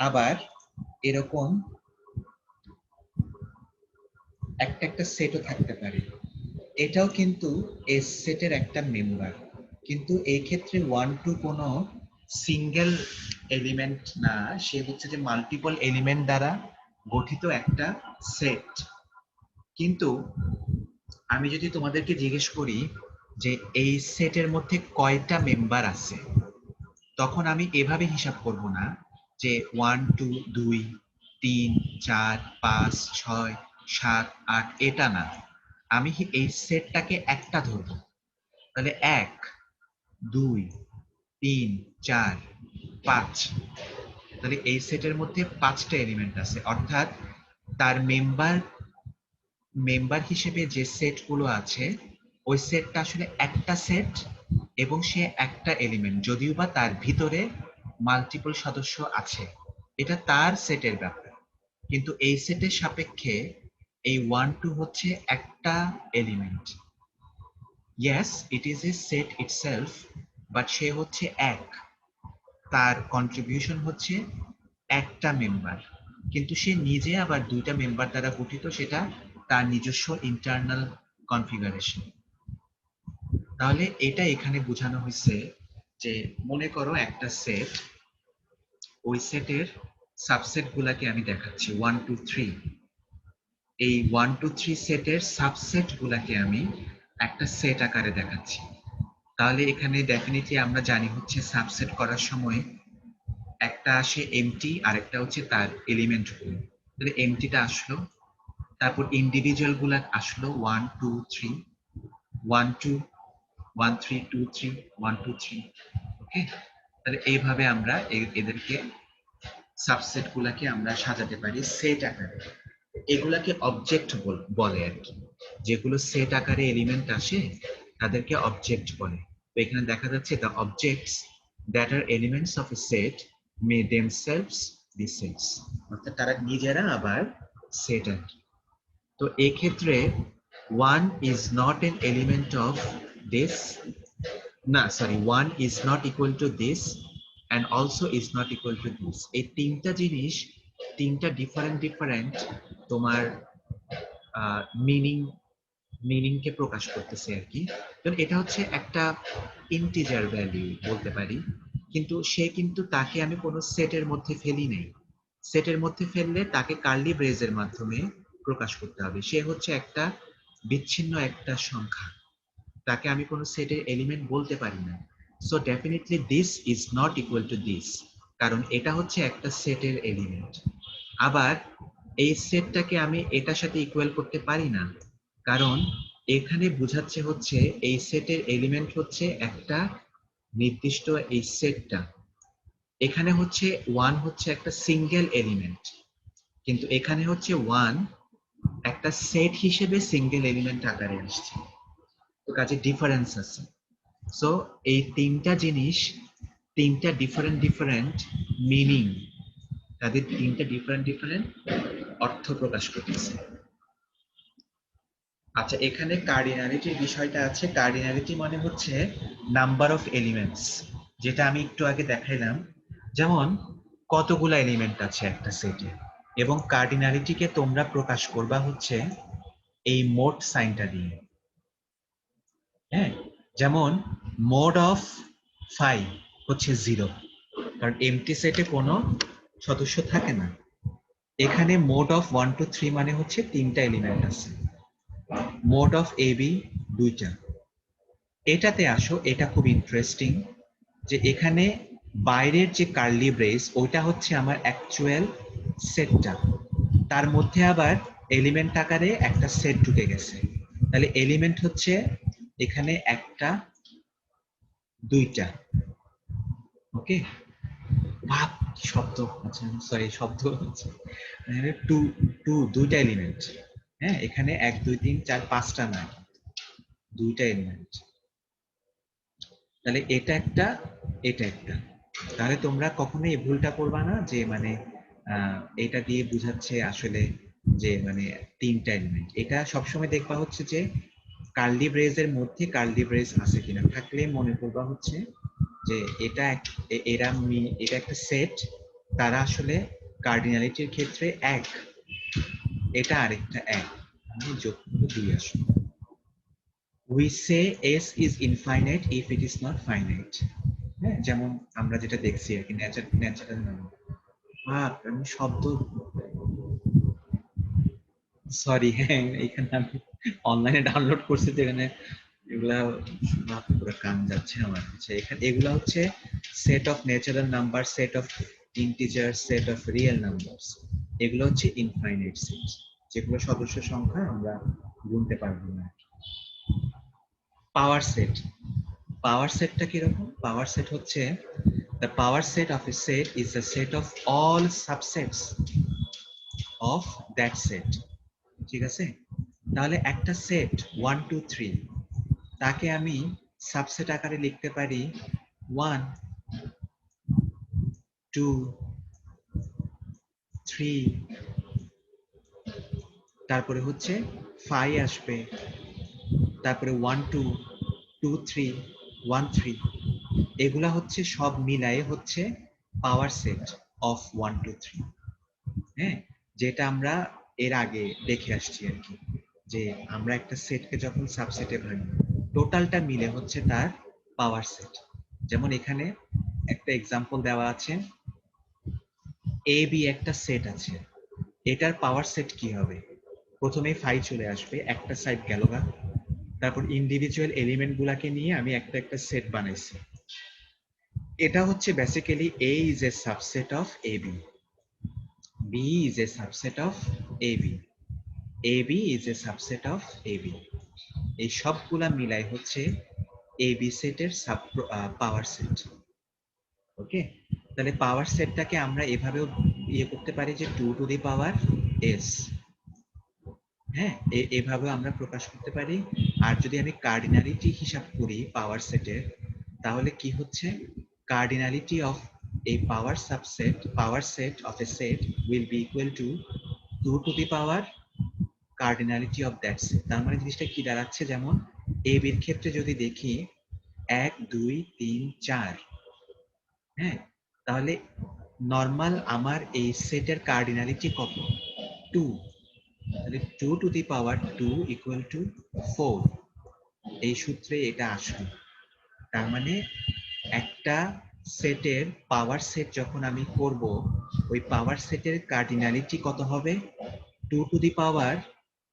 আবার এরকম একটা একটা সেটও থাকতে পারে, এটাও কিন্তু এই সেটের একটা মেম্বার। কিন্তু এই ক্ষেত্রে 1 2 কোনো সিঙ্গেল এলিমেন্ট না, সে হচ্ছে যে মাল্টিপল এলিমেন্ট দ্বারা গঠিত একটা সেট। কিন্তু আমি যদি তোমাদেরকে জিজ্ঞেস করি যে এই সেটের মধ্যে কয়টা মেম্বার আছে, তখন আমি এভাবে হিসাব করব না যে 1 2 2 3 4 5 6 7 8, এটা না, আমি এই সেটটাকে একটা ধরবো। তাহলে 1 2 3 4 5, তাহলে এই সেটের মধ্যে 5টা এলিমেন্ট আছে, অর্থাৎ তার মেম্বার হিসেবে যে সেটগুলো আছে ওই সেটটা আসলে একটা সেট, এবং সে একটা এলিমেন্ট, যদিও বা তার ভিতরে মাল্টিপল সদস্য আছে, এটা তার সেটের ব্যাপার। কিন্তু এই সেটের সাপেক্ষে এই 1 2 হচ্ছে একটা element. Yes, it is a set itself, but সে হচ্ছে এক, তার কন্ট্রিবিউশন হচ্ছে একটা মেম্বার, কিন্তু সে নিজে আবার দুইটা মেম্বার দ্বারা গঠিত, সেটা তার নিজস্ব ইন্টারনাল কনফিগারেশন। তাহলে এটা এখানে বোঝানো হয়েছে যে মনে করো একটা সেট, ওই সেটের সাবসেট গুলাকে আমি দেখাচ্ছি 1 2 3, এই 1 2 3 সেটের সাবসেট গুলাকে আমি একটা সেট আকারে দেখাচ্ছি। তাহলে এখানে ডেফিনেটলি আমরা জানি হচ্ছে সাবসেট করার সময় একটা আসে এমটি, আর একটা হচ্ছে তার এলিমেন্ট গুলো। তাহলে এমটিটা আসলো, তারপর ইন্ডিভিজুয়াল গুলা আসলো 1 2 3 1 2 1 3 2 3 1 2 3। ওকে, তাহলে এইভাবে আমরা এদেরকে সাবসেট গুলাকে আমরা সাজাতে পারি সেট আকারে। এগুলাকে অবজেক্ট বলে আর কি, যেগুলো সেট আকারে এলিমেন্ট আসে তাদেরকে অবজেক্ট বলে। তো এখানে দেখা যাচ্ছে the objects that are elements of a set may themselves be sets, অর্থাৎ তারা নিজেরা আবার সেট আর কি। তো এই ক্ষেত্রে 1 is not an element of this, না sorry, 1 is not equal to this and also is not equal to this, এই তিনটা জিনিস তিনটা ডিফারেন্ট তোমার মিনিংকে প্রকাশ করতেছে আর কি। তো এটা হচ্ছে একটা ইন্টিজার ভ্যালু বলতে পারি, কিন্তু সে কিন্তু তাকে আমি কোনো সেটের মধ্যে ফেলি নাই। সেটের মধ্যে ফেললে তাকে কার্লি ব্রেজের মাধ্যমে প্রকাশ করতে হবে, সে হচ্ছে একটা বিচ্ছিন্ন একটা সংখ্যা, তাকে আমি কোনো সেটের এলিমেন্ট বলতে পারি না। So definitely this is not equal to this, কারণ এটা হচ্ছে একটা সেটের এলিমেন্ট। আবার এই সেটটাকে আমি এটার সাথে ইকুয়াল করতে পারি না, কারণ এখানে বোঝাচ্ছে হচ্ছে এই সেটের এলিমেন্ট হচ্ছে একটা নির্দিষ্ট এই সেটটা। এখানে হচ্ছে ওয়ান হচ্ছে একটা সিঙ্গেল এলিমেন্ট, কিন্তু এখানে হচ্ছে ওয়ান একটা সেট হিসেবে সিঙ্গেল এলিমেন্ট আকারে আসছে, তো কাজে ডিফারেন্স আছে। সো এই তিনটা জিনিস, তিনটা ডিফারেন্ট ডিফারেন্ট মিনিং, তাদের তিনটা ডিফারেন্ট ডিফারেন্ট অর্থ প্রকাশ করতেছে। আচ্ছা, এখানে কার্ডিনালিটির বিষয়টা আছে। কার্ডিনালিটি মানে হচ্ছে নাম্বার অফ এলিমেন্টস, যেটা আমি একটু আগে দেখাইলাম। যেমন কতগুলা এলিমেন্ট আছে একটা সেটে, এবং কার্ডিনালিটিকে তোমরা প্রকাশ করবা হচ্ছে এই মোড সাইনটা দিয়ে। হ্যাঁ, যেমন মোড অফ 5 হচ্ছে 0, কারণ এমটি সেটে কোনো সদস্য থাকে না। এখানে মোড অফ 1 2 3 মানে হচ্ছে তিনটা এলিমেন্ট আছে। মোড অফ এবি দুইটা। এটাতে আসো, এটা খুব ইন্টারেস্টিং যে এখানে বাইরের যে কার্লি ব্রেস ওইটা হচ্ছে আমার অ্যাকচুয়াল সেটটা, তার মধ্যে আবার এলিমেন্ট আকারে একটা সেট ঢুকে গেছে। তাহলে এলিমেন্ট হচ্ছে এখানে একটা দুইটা। ওকে, ভাব কি শব্দ, আচ্ছা সরি শব্দ হচ্ছে টু, দুইটা এলিমেন্ট। হ্যাঁ, এখানে 1 2 3 4 5টা নয়, দুইটা এলিমেন্ট। তাহলে এটা একটা, এটা একটা। তাহলে তোমরা কখনোই এই ভুলটা করবা না যে মানে এটা দিয়ে বুঝাচ্ছে আসলে যে মানে তিনটা এলিমেন্ট। এটা সবসময় দেখবা হচ্ছে যে কার্লি ব্রেসের মধ্যে কার্লি ব্রেস আছে কিনা, থাকলে মনে করবা হচ্ছে যে এটা এটা একটা সেট, তারা আসলে কার্ডিনালিটির ক্ষেত্রে এক, এটা আরেকটা এক, আমি যোগ করে দুই আসবে। We say S is infinite if it is not finite. হ্যাঁ, যেমন আমরা যেটা দেখছি আর কি, ন্যাচারাল নাম্বার। আমি শব্দ, সরি, হ্যাঁ এখানে আমি অনলাইনে ডাউনলোড করছি, যেখানে এগুলা পুরো কান যাচ্ছে আমার। আচ্ছা, এখানে এগুলা হচ্ছে set of natural number, set of integer, set of real numbers. এগুলো হচ্ছে ইনফাইনাইট সেট, যেগুলো সদস্য সংখ্যা আমরা গুনতে পারবো না। পাওয়ার সেট, পাওয়ার সেটটা কিরকম? পাওয়ার সেট হচ্ছে the power set of a set is the set of all subsets of that set. ঠিক আছে, তাহলে একটা সেট 1 2 3, তাকে আমি সাবসেট আকারে লিখতে পারি 1 2 3, তারপরে হচ্ছে 5 আসবে, তারপরে 1 2 2 3 1 3। এগুলা হচ্ছে সব মিলায়ে হচ্ছে পাওয়ার সেট অফ 1 2 3। হ্যাঁ, যেটা আমরা এর আগে দেখে আসছি আর কি, যে আমরা একটা সেটকে যখন সাবসেটে ভাঙি, টোটালটা মিলে হচ্ছে তার পাওয়ার সেট। যেমন এখানে একটা এক্সাম্পল দেওয়া আছে, এ বি একটা সেট আছে, এটার পাওয়ার সেট কি হবে? প্রথমে 5 চলে আসবে, একটা সাইড গেল গা, তারপর ইন্ডিভিজুয়াল এলিমেন্ট গুলাকে নিয়ে আমি একটা একটা সেট বানাইছি। এটা হচ্ছে basically A is a subset of AB, B is a subset of AB, AB is a subset of AB। এই সবগুলা মিলাই হচ্ছে AB সেটের পাওয়ার সেট। ওকে, তাহলে পাওয়ার সেটটাকে আমরা এভাবেও ইয়ে করতে পারি যে 2 টু দি পাওয়ার S। হ্যাঁ, এভাবে আমরা প্রকাশ করতে পারি। আর যদি আমি কার্ডিনালিটি হিসাব করি পাওয়ার সেটের, তাহলে কি হচ্ছে cardinality of a power subset, power set of a set will be equal to 2 to the power cardinality of that set। তার মানে জিনিসটা কি দাঁড়াচ্ছে, যেমন a b এর ক্ষেত্রে যদি দেখি 1 2 3 4, হ্যাঁ, তাহলে নরমাল আমার এই সেটের কার্ডিনালিটি কত? 2। তাহলে 2 to the power 2 equal to 4, এই সূত্রে এটা আসবে। তার মানে একটা সেটের পাওয়ার সেট যখন আমি করব, ওই পাওয়ার সেটের কার্ডিনালিটি কত হবে? 2 to the power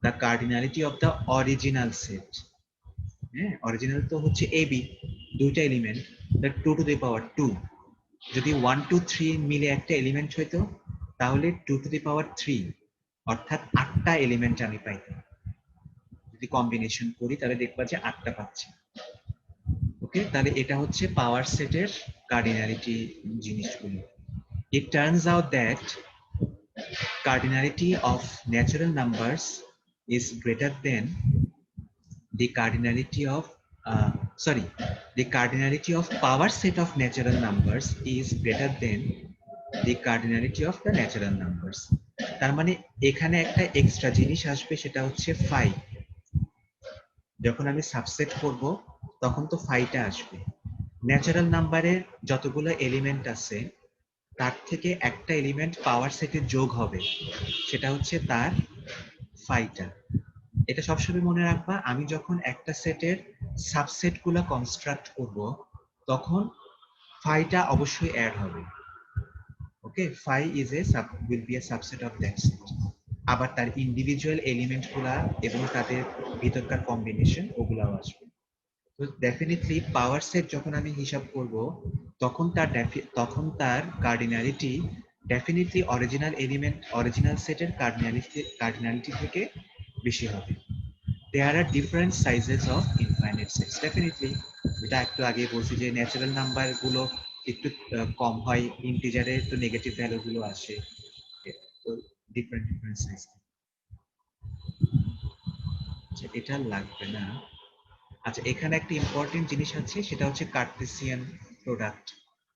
the cardinality of the original set। হ্যাঁ, অরিজিনাল তো হচ্ছে AB, দুইটা element, that 2 to the power 2। যদি 1 2 3 মিলে একটা এলিমেন্ট হইতো তাহলে 2 টু দি পাওয়ার 3 অর্থাৎ 8টা এলিমেন্ট আমি পাইতাম। যদি কম্বিনেশন করি তাহলে দেখবা যে 8টা পাচ্ছি। ওকে, তাহলে এটা হচ্ছে পাওয়ার সেটের কার্ডিনালিটি জিনিসগুলো। It turns out that cardinality of natural numbers is greater than the cardinality of the cardinality of power set of natural numbers is greater than the cardinality of the natural numbers. তার মানে এখানে একটা এক্সট্রা জিনিস আসবে, সেটা হচ্ছে ফাই। যখন আমি সাবসেট করব তখন তো ফাইটা আসবে। ন্যাচারাল নাম্বারের যতগুলো এলিমেন্ট আছে তার থেকে একটা এলিমেন্ট পাওয়ার সেটে যোগ হবে, সেটা হচ্ছে তার ফাইটা। এটা সবসময় মনে রাখবা, আমি যখন একটা সেটের সাবসেট গুলো কনস্ট্রাক্ট করব তখন ফাইটা অবশ্যই অ্যাড হবে। Okay, phi is a will be a subset of that set. আবার তার ইন্ডিভিজুয়াল এলিমেন্ট গুলা এবং তাদের ভিতরকার কম্বিনেশন ওগুলাও আসবে। তো ডেফিনেটলি পাওয়ার সেট যখন আমি হিসাব করব তখন তার cardinality definitely original element original সেটের কার্ডিনালিটি থেকে বেশি হবে। There are different sizes of infinite sets. Definitely, এটা একটু আগে বলছি যে ন্যাচারাল নাম্বার গুলো একটু কম হয়, ইন্টিজারে তো নেগেটিভ ভ্যালু গুলো আসে, তো ডিফারেন্ট সাইজ। আচ্ছা, এটা লাগবে না। আচ্ছা, এখানে একটা ইম্পর্টেন্ট জিনিস আছে, সেটা হচ্ছে কার্টেসিয়ান প্রোডাক্ট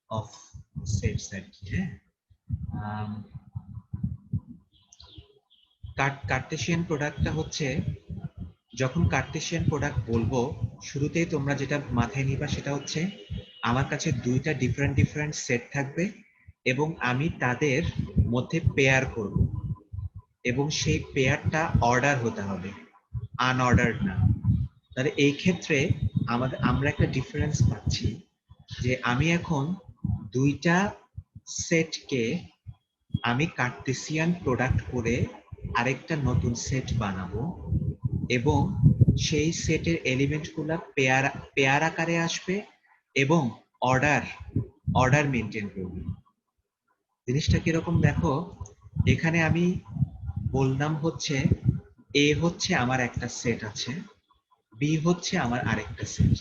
অফ সেটস আর কি। হ্যাঁ, কার্টেসিয়ান প্রোডাক্টটা হচ্ছে, যখন কার্টেসিয়ান প্রোডাক্ট বলবো শুরুতেই তোমরা যেটা মাথায় নিবা সেটা হচ্ছে আমার কাছে দুইটা ডিফারেন্ট সেট থাকবে এবং আমি তাদের মধ্যে পেয়ার করব এবং সেই পেয়ারটা অর্ডার হতে হবে, আনঅর্ডার্ড না। তাহলে এই ক্ষেত্রে আমরা একটা ডিফারেন্স পাচ্ছি যে আমি এখন দুইটা সেটকে আমি কার্টেসিয়ান প্রোডাক্ট করে আরেকটা নতুন সেট বানাবো এবং সেই সেটের এলিমেন্টগুলো পেয়ার আকারে আসবে এবং অর্ডার মেনটেন করবে। জিনিসটা কিরকম দেখো, এখানে আমি বললাম হচ্ছে এ হচ্ছে আমার একটা সেট আছে, বি হচ্ছে আমার আরেকটা সেট,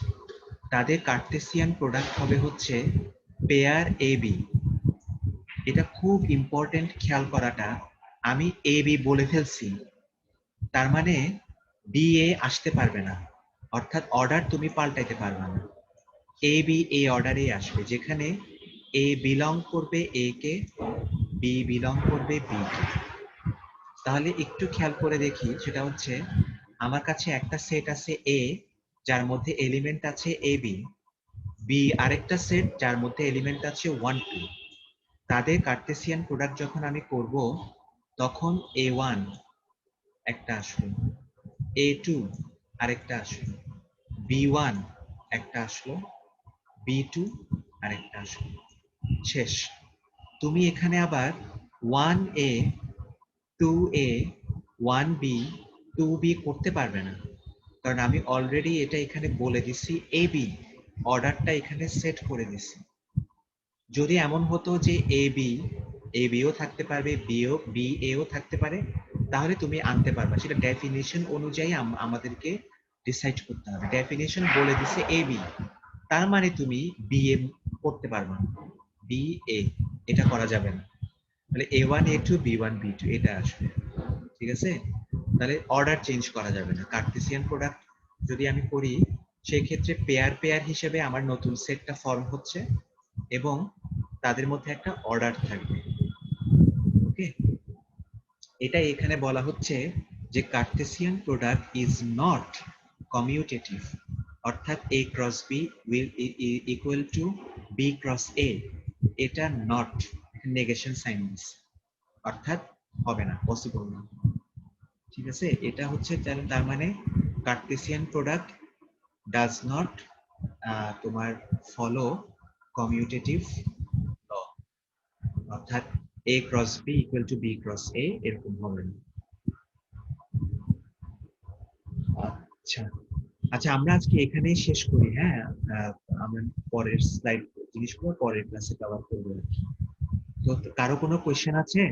তাদের কার্টেসিয়ান প্রোডাক্ট হবে হচ্ছে পেয়ার এ বি। এটা খুব ইম্পর্টেন্ট খেয়াল করাটা, আমি এ বি বলে ফেলছি, তার মানে বি এ আসতে পারবে না, অর্থাৎ অর্ডার তুমি পাল্টাইতে পারবে না। এ বি এ অর্ডারে আসবে, যেখানে এ বিলং করবে এ কে, বি বিলং করবে বি কে। তাহলে একটু খেয়াল করে দেখি, সেটা হচ্ছে আমার কাছে একটা সেট আছে এ, যার মধ্যে এলিমেন্ট আছে এ বি, বি আরেকটা সেট যার মধ্যে এলিমেন্ট আছে 1 2। তাদের কার্টেসিয়ান প্রোডাক্ট যখন আমি করব তখন A1 একটা আসলো, A2 আরেকটা আসলো, B1 একটা আসলো, B2 আরেকটা আসলো, শেষ। তুমি এখানে আবার 1A 2A 1B 2B করতে পারবে না, কারণ আমি অলরেডি এটা এখানে বলে দিছি AB, অর্ডারটা এখানে সেট করে দিছি। যদি এমন হতো যে এ বিও থাকতে পারবে, বি এও থাকতে পারে, তাহলে তুমি আনতে পারবা, সেটা ডেফিনিশন অনুযায়ী আমাদেরকে ডিসাইড করতে হবে। ডেফিনিশন বলে দিছে এ বি, তার মানে তুমি বি এ করতে পারবা না, বি এ এটা করা যাবে না। তাহলে A1 A2 B1 B2 এটা আসবে, ঠিক আছে? তাহলে অর্ডার চেঞ্জ করা যাবে না। কার্টেসিয়ান প্রোডাক্ট যদি আমি করি সেই ক্ষেত্রে পেয়ার হিসেবে আমার নতুন সেটটা ফর্ম হচ্ছে এবং তাদের মধ্যে একটা অর্ডার থাকবে। ওকে, এটা এখানে বলা হচ্ছে যে Cartesian product is not commutative, অর্থাৎ A cross B will equal to B cross A, এটা নট, নেগেশন সাইন দিচ্ছে, অর্থাৎ হবে না, পসিবল না। ঠিক আছে, এটা হচ্ছে তার মানে কার্টেসিয়ান প্রোডাক্ট ডাজ নট তোমার ফলো কমিউটেটিভ ল, অর্থাৎ A cross B equal to B cross A এরকম হবে না। আচ্ছা আচ্ছা, আমরা আজকে এখানেই শেষ করি। হ্যাঁ, আমরা পরের স্লাইড জিনিসগুলো পরের ক্লাসে কভার করবো আর কি। তো কারো কোনো কোয়েশ্চেন আছে?